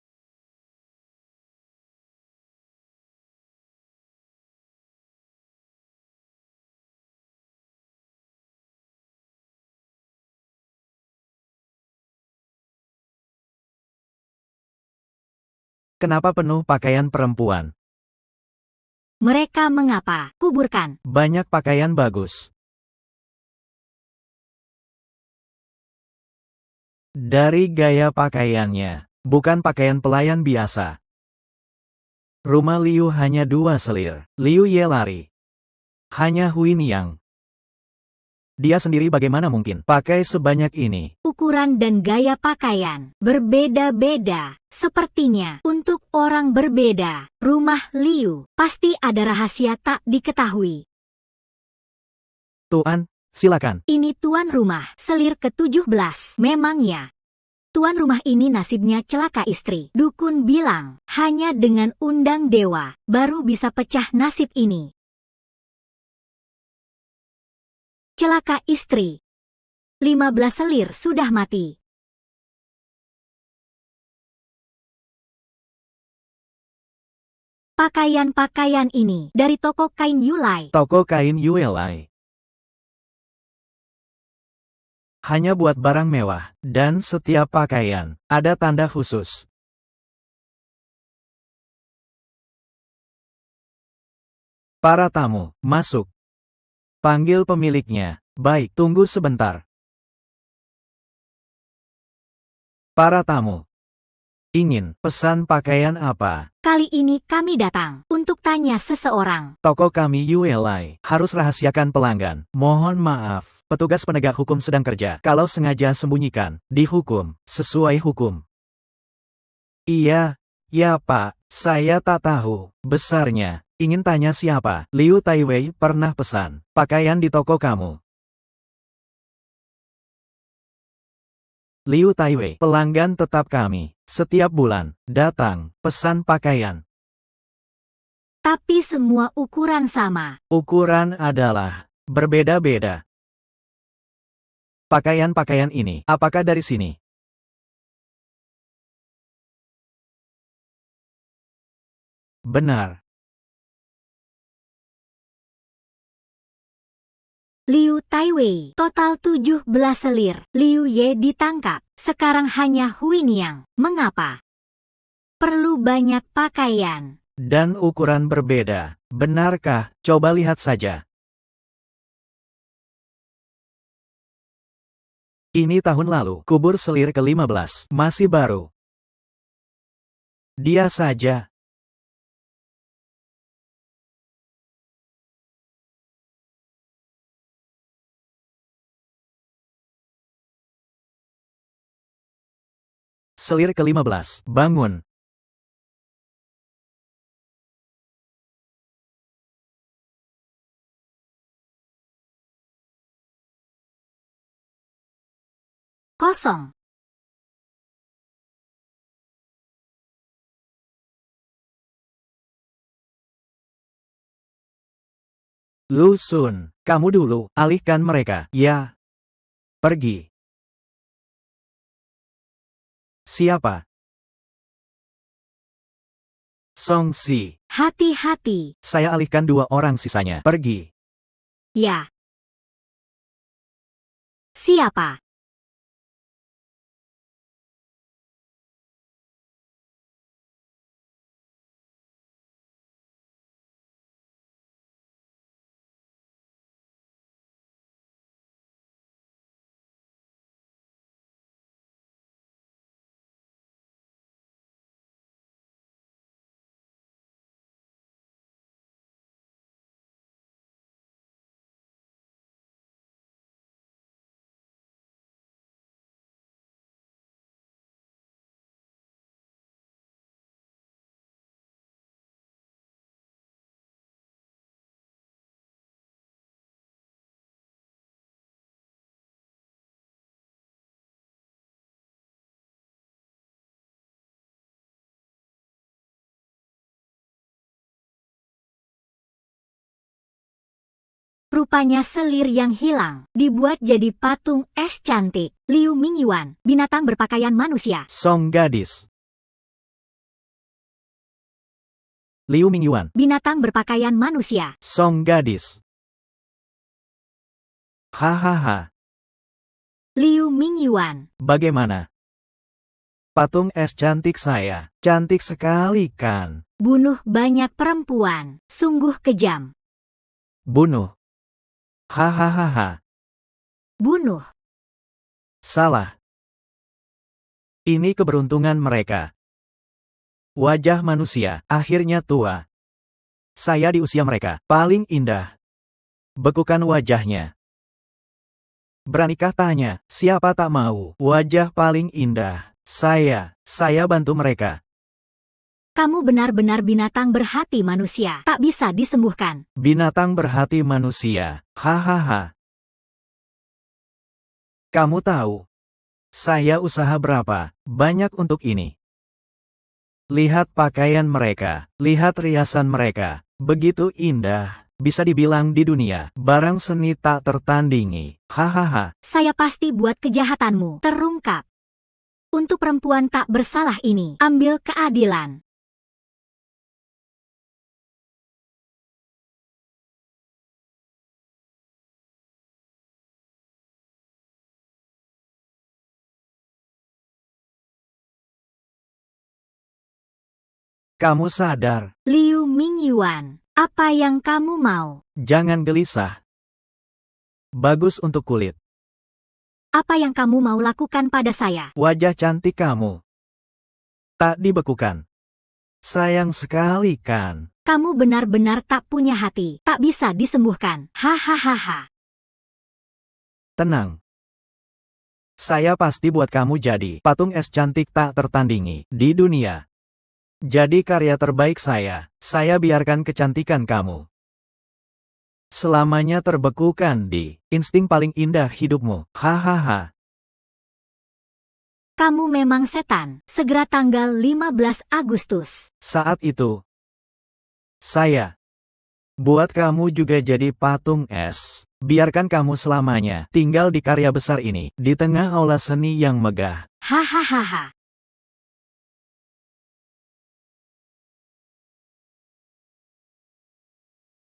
Kenapa penuh pakaian perempuan? Mereka mengapa? Kuburkan. Banyak pakaian bagus. Dari gaya pakaiannya, bukan pakaian pelayan biasa. Rumah Liu hanya 2 selir. Liu Ye lari. Hanya Hui Niang. Dia sendiri bagaimana mungkin pakai sebanyak ini? Ukuran dan gaya pakaian berbeda-beda. Sepertinya untuk orang berbeda, rumah Liu pasti ada rahasia tak diketahui. Tuan, silakan. Ini tuan rumah, selir ke-17. Memangnya tuan rumah ini nasibnya celaka istri. Dukun bilang, hanya dengan undang dewa, baru bisa pecah nasib ini. Celaka istri. 15 selir sudah mati. Pakaian-pakaian ini dari toko kain Yulai. Toko kain Yuelai. Hanya buat barang mewah, dan setiap pakaian ada tanda khusus. Para tamu, masuk. Panggil pemiliknya. Baik, tunggu sebentar. Para tamu. Ingin pesan pakaian apa? Kali ini kami datang untuk tanya seseorang. Toko kami Yuelai harus rahasiakan pelanggan. Mohon maaf, petugas penegak hukum sedang kerja. Kalau sengaja sembunyikan, dihukum sesuai hukum. Iya, ya Pak, saya tak tahu besarnya. Ingin tanya siapa? Liu Taiwei pernah pesan pakaian di toko kamu. Liu Taiwei, pelanggan tetap kami. Setiap bulan, datang, pesan pakaian. Tapi semua ukuran sama. Ukuran adalah berbeda-beda. Pakaian-pakaian ini, apakah dari sini? Benar. Liu Taiwei, total 17 selir. Liu Ye ditangkap. Sekarang hanya Hui Niang. Mengapa? Perlu banyak pakaian. Dan ukuran berbeda. Benarkah? Coba lihat saja. Ini tahun lalu, kubur selir ke-15. Masih baru. Dia saja. Selir ke-15, bangun. Kosong. Lu Sun, kamu dulu, alihkan mereka. Ya. Pergi. Siapa? Song Si. Hati-hati. Saya alihkan 2 orang sisanya. Pergi. Ya. Siapa? Rupanya selir yang hilang, dibuat jadi patung es cantik. Liu Mingyuan, binatang berpakaian manusia. Song gadis. Liu Mingyuan. Binatang berpakaian manusia. Song gadis. Hahaha. Liu Mingyuan. Bagaimana? Patung es cantik saya. Cantik sekali kan? Bunuh banyak perempuan. Sungguh kejam. Bunuh. Hahaha. Bunuh. Salah. Ini keberuntungan mereka. Wajah manusia akhirnya tua. Saya di usia mereka paling indah. Bekukan wajahnya. Beranikah tanya, siapa tak mau? Wajah paling indah. Saya bantu mereka. Kamu benar-benar binatang berhati manusia. Tak bisa disembuhkan. Binatang berhati manusia. Hahaha. Kamu tahu, saya usaha berapa banyak untuk ini. Lihat pakaian mereka, lihat riasan mereka, begitu indah, bisa dibilang di dunia, barang seni tak tertandingi. Hahaha. Saya pasti buat kejahatanmu terungkap. Untuk perempuan tak bersalah ini, ambil keadilan. Kamu sadar, Liu Mingyuan, apa yang kamu mau? jangan gelisah. Bagus untuk kulit. Apa yang kamu mau lakukan pada saya? Wajah cantik kamu. Tak dibekukan. Sayang sekali kan? Kamu benar-benar tak punya hati, tak bisa disembuhkan. Hahaha. Tenang. Saya pasti buat kamu jadi patung es cantik tak tertandingi di dunia. Jadi karya terbaik saya biarkan kecantikan kamu selamanya terbekukan di insting paling indah hidupmu. Hahaha. Kamu memang setan. Segera tanggal 15 Agustus. Saat itu, saya buat kamu juga jadi patung es. Biarkan kamu selamanya tinggal di karya besar ini, di tengah aula seni yang megah. Hahaha.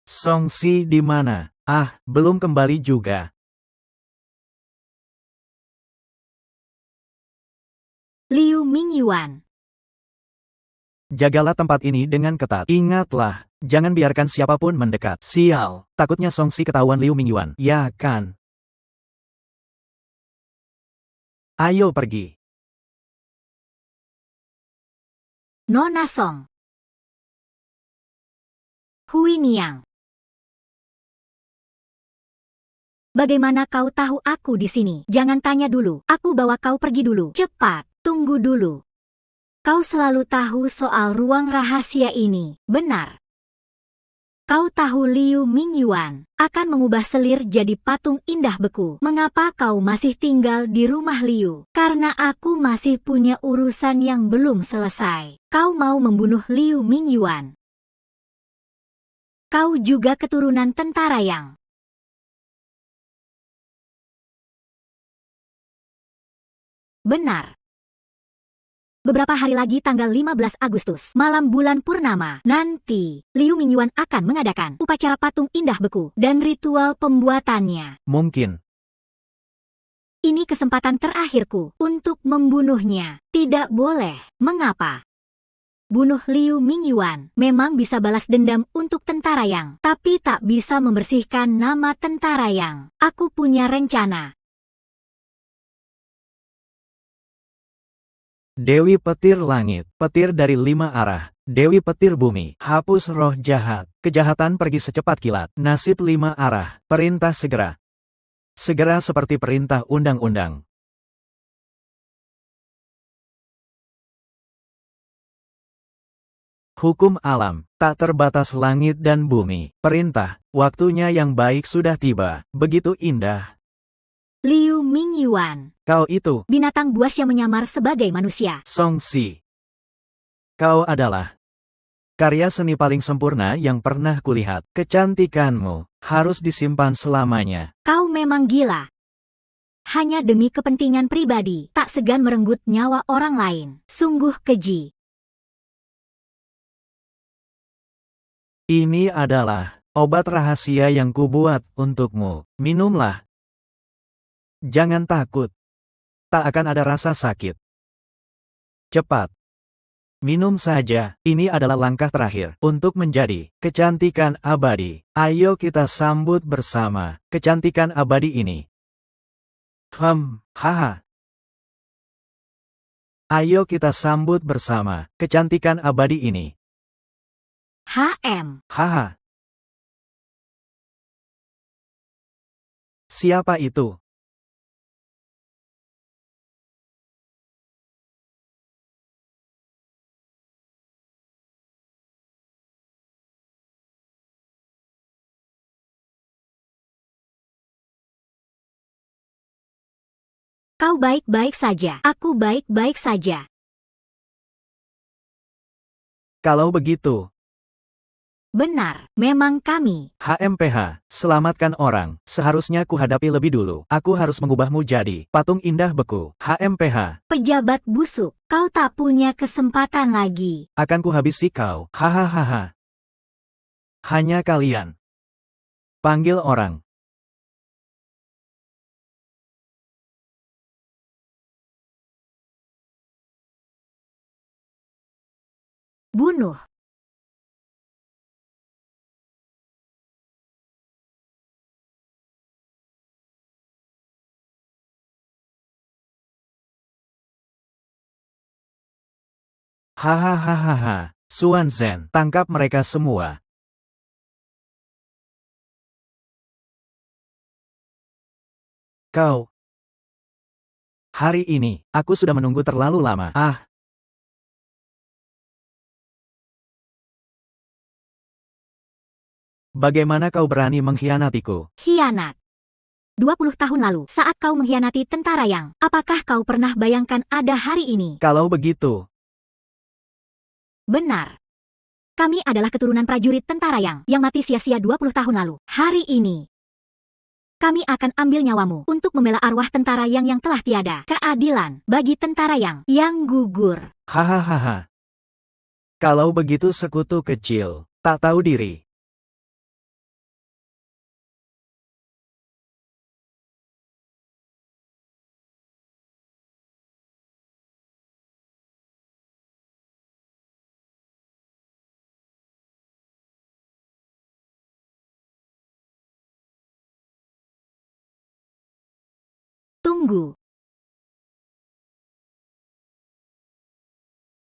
Songsi di mana? Ah, belum kembali juga. Liu Mingyuan. Jagalah tempat ini dengan ketat. Ingatlah, jangan biarkan siapapun mendekat. Sial, takutnya Songsi ketahuan Liu Mingyuan. Ya kan? Ayo pergi. Nona Song. Hui Niang. Bagaimana kau tahu aku di sini? Jangan tanya dulu. Aku bawa kau pergi dulu. Cepat, tunggu dulu. Kau selalu tahu soal ruang rahasia ini, benar? Kau tahu Liu Mingyuan akan mengubah selir jadi patung indah beku. Mengapa kau masih tinggal di rumah Liu? Karena aku masih punya urusan yang belum selesai. Kau mau membunuh Liu Mingyuan. Kau juga keturunan tentara yang... Benar. Beberapa hari lagi tanggal 15 Agustus, malam bulan purnama, nanti, Liu Mingyuan akan mengadakan upacara patung indah beku dan ritual pembuatannya. Mungkin. Ini kesempatan terakhirku untuk membunuhnya. Tidak boleh. Mengapa? Bunuh Liu Mingyuan memang bisa balas dendam untuk tentara yang, tapi tak bisa membersihkan nama tentara yang. Aku punya rencana. Dewi Petir Langit, petir dari 5 arah, Dewi Petir Bumi, hapus roh jahat, kejahatan pergi secepat kilat, nasib 5 arah, perintah segera. Segera seperti perintah undang-undang. Hukum alam, tak terbatas langit dan bumi, perintah, waktunya yang baik sudah tiba, begitu indah. Liu Mingyuan. Kau itu, Binatang buas yang menyamar sebagai manusia. Songsi. Kau adalah karya seni paling sempurna yang pernah kulihat. Kecantikanmu harus disimpan selamanya. Kau memang gila. Hanya demi kepentingan pribadi, tak segan merenggut nyawa orang lain. Sungguh keji. Ini adalah obat rahasia yang kubuat untukmu. Minumlah. Jangan takut. Tak akan ada rasa sakit. Cepat. Minum saja, ini adalah langkah terakhir untuk menjadi kecantikan abadi. Ayo kita sambut bersama kecantikan abadi ini. Haha. Ayo kita sambut bersama kecantikan abadi ini. Haha. Siapa itu? Kau baik-baik saja. Aku baik-baik saja. Kalau begitu, Benar, memang kami. HMPH, selamatkan orang. Seharusnya ku hadapi lebih dulu. Aku harus mengubahmu jadi patung indah beku. HMPH, Pejabat busuk, kau tak punya kesempatan lagi. akan ku habisi kau. Hahaha. Hanya kalian. Panggil orang. Bunuh. Hahaha. Suan Zhen, tangkap mereka semua. Kau. Hari ini, aku sudah menunggu terlalu lama. Ah. Bagaimana kau berani mengkhianatiku? Hianat. 20 tahun lalu, saat kau mengkhianati tentara Yang, apakah kau pernah bayangkan ada hari ini? Kalau begitu, Benar. Kami adalah keturunan prajurit tentara yang mati sia-sia 20 tahun lalu. Hari ini, kami akan ambil nyawamu untuk membela arwah tentara yang telah tiada. Keadilan bagi tentara yang gugur. hahaha. Kalau begitu sekutu kecil, tak tahu diri. Tunggu.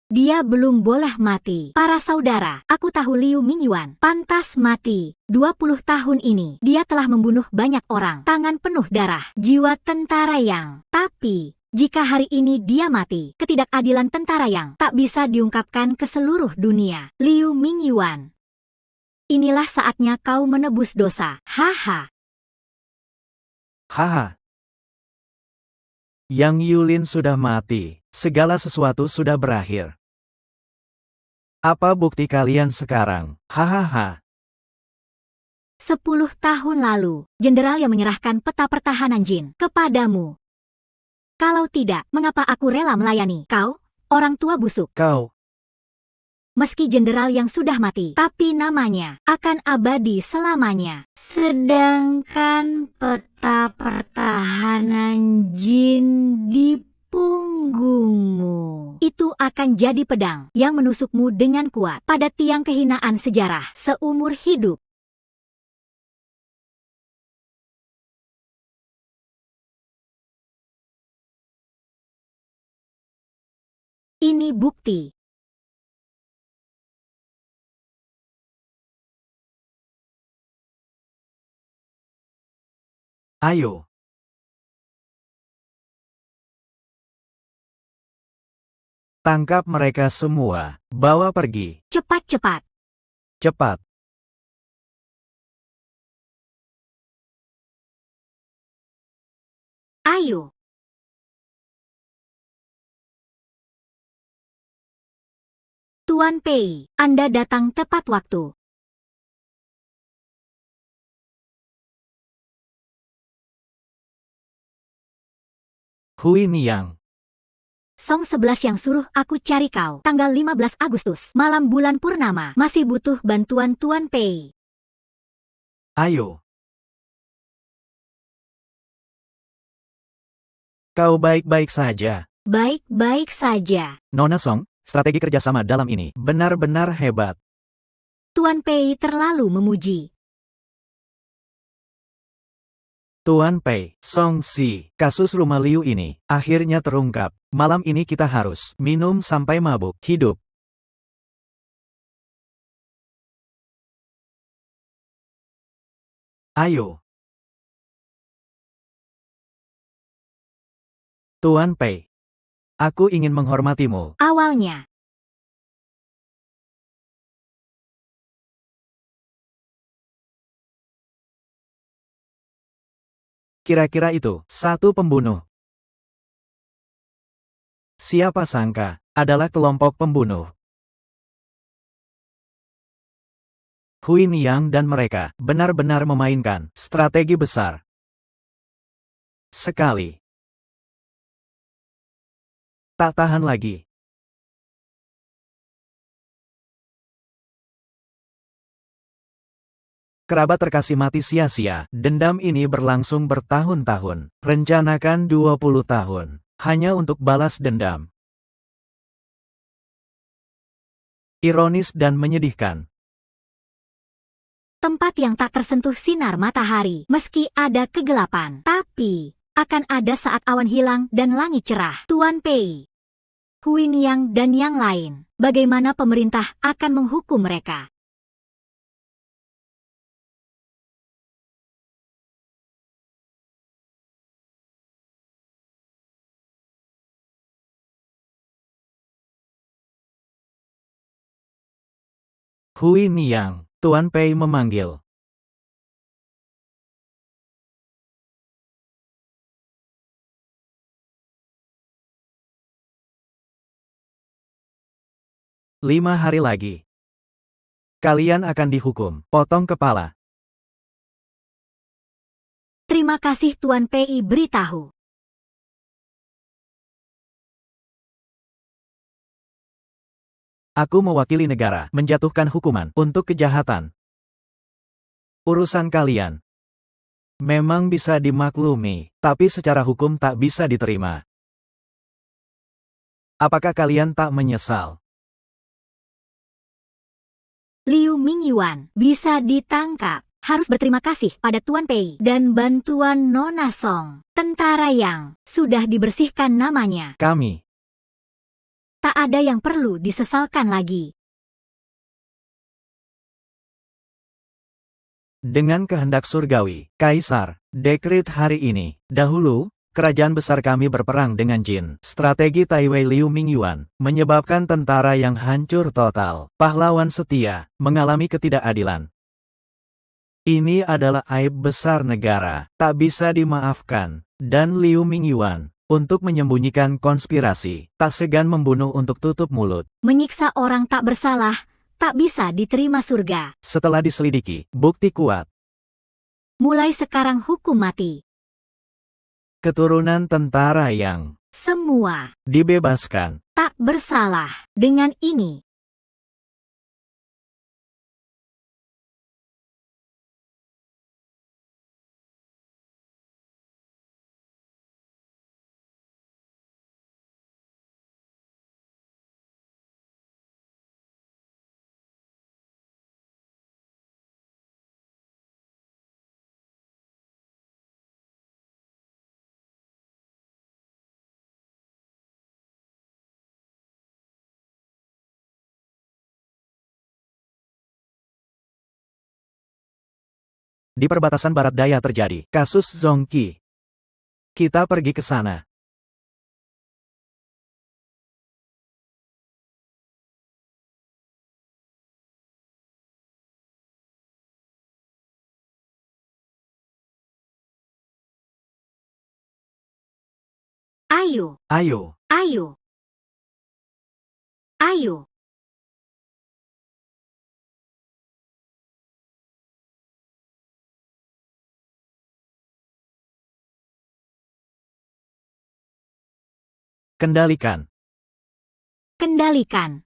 Dia belum boleh mati. Para saudara, aku tahu Liu Mingyuan pantas mati. 20 tahun ini, dia telah membunuh banyak orang. Tangan penuh darah, jiwa tentara yang. Tapi, jika hari ini dia mati, ketidakadilan tentara yang tak bisa diungkapkan ke seluruh dunia. Liu Mingyuan, inilah saatnya kau menebus dosa. Haha. Haha. Yang Yulin sudah mati, segala sesuatu sudah berakhir. Apa bukti kalian sekarang? Hahaha. 10 tahun lalu, jenderal yang menyerahkan peta pertahanan Jin kepadamu. Kalau tidak, mengapa aku rela melayani kau, orang tua busuk? Kau, Meski jenderal yang sudah mati, tapi namanya akan abadi selamanya. Sedangkan peta pertahanan Jin di punggungmu itu akan jadi pedang yang menusukmu dengan kuat pada tiang kehinaan sejarah seumur hidup. Ini bukti. ayo. Tangkap mereka semua, bawa pergi. Cepat-cepat. Cepat. Ayo. Tuan Pei, Anda datang tepat waktu. Hui Niang. Song 11 yang suruh aku cari kau. Tanggal 15 Agustus, malam bulan purnama. Masih butuh bantuan Tuan Pei. Ayo. Kau baik-baik saja. Baik-baik saja. Nona Song, strategi kerjasama dalam ini benar-benar hebat. Tuan Pei terlalu memuji. Tuan Pei, Song Si, kasus rumah Liu ini akhirnya terungkap. Malam ini kita harus minum sampai mabuk hidup. Ayo. Tuan Pei, aku ingin menghormatimu. Awalnya, Kira-kira itu satu pembunuh. Siapa sangka adalah kelompok pembunuh. Hui Niang dan mereka benar-benar memainkan strategi besar. Sekali. Tak tahan lagi. Kerabat terkasih mati sia-sia. Dendam ini berlangsung bertahun-tahun. Rencanakan 20 tahun. Hanya untuk balas dendam. Ironis dan menyedihkan. tempat yang tak tersentuh sinar matahari. Meski ada kegelapan, tapi akan ada saat awan hilang dan langit cerah. Tuan Pei, Hui Niang dan yang lain, bagaimana pemerintah akan menghukum mereka? Hui Niang, Tuan Pei memanggil. 5 hari lagi. Kalian akan dihukum, potong kepala. Terima kasih Tuan PI beritahu. Aku mewakili negara menjatuhkan hukuman untuk kejahatan. Urusan kalian memang bisa dimaklumi, tapi secara hukum tak bisa diterima. Apakah kalian tak menyesal? Liu Mingyuan bisa ditangkap. Harus berterima kasih pada Tuan Pei dan bantuan Nona Song, tentara yang sudah dibersihkan namanya. Kami Tak ada yang perlu disesalkan lagi. dengan kehendak surgawi, Kaisar, dekret hari ini. Dahulu, kerajaan besar kami berperang dengan jin. Strategi Taiwei Liu Mingyuan menyebabkan tentara yang hancur total. Pahlawan setia mengalami ketidakadilan. Ini adalah aib besar negara, tak bisa dimaafkan. Dan Liu Mingyuan, untuk menyembunyikan konspirasi, tak segan membunuh untuk tutup mulut. Menyiksa orang tak bersalah, tak bisa diterima surga. Setelah diselidiki, bukti kuat. Mulai sekarang hukum mati. Keturunan tentara yang Semua dibebaskan. tak bersalah. Dengan ini, Di perbatasan barat daya terjadi kasus Zongqi. Kita pergi ke sana. ayo, Ayo, ayo, ayo. kendalikan. Kendalikan.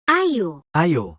Ayo, Ayo,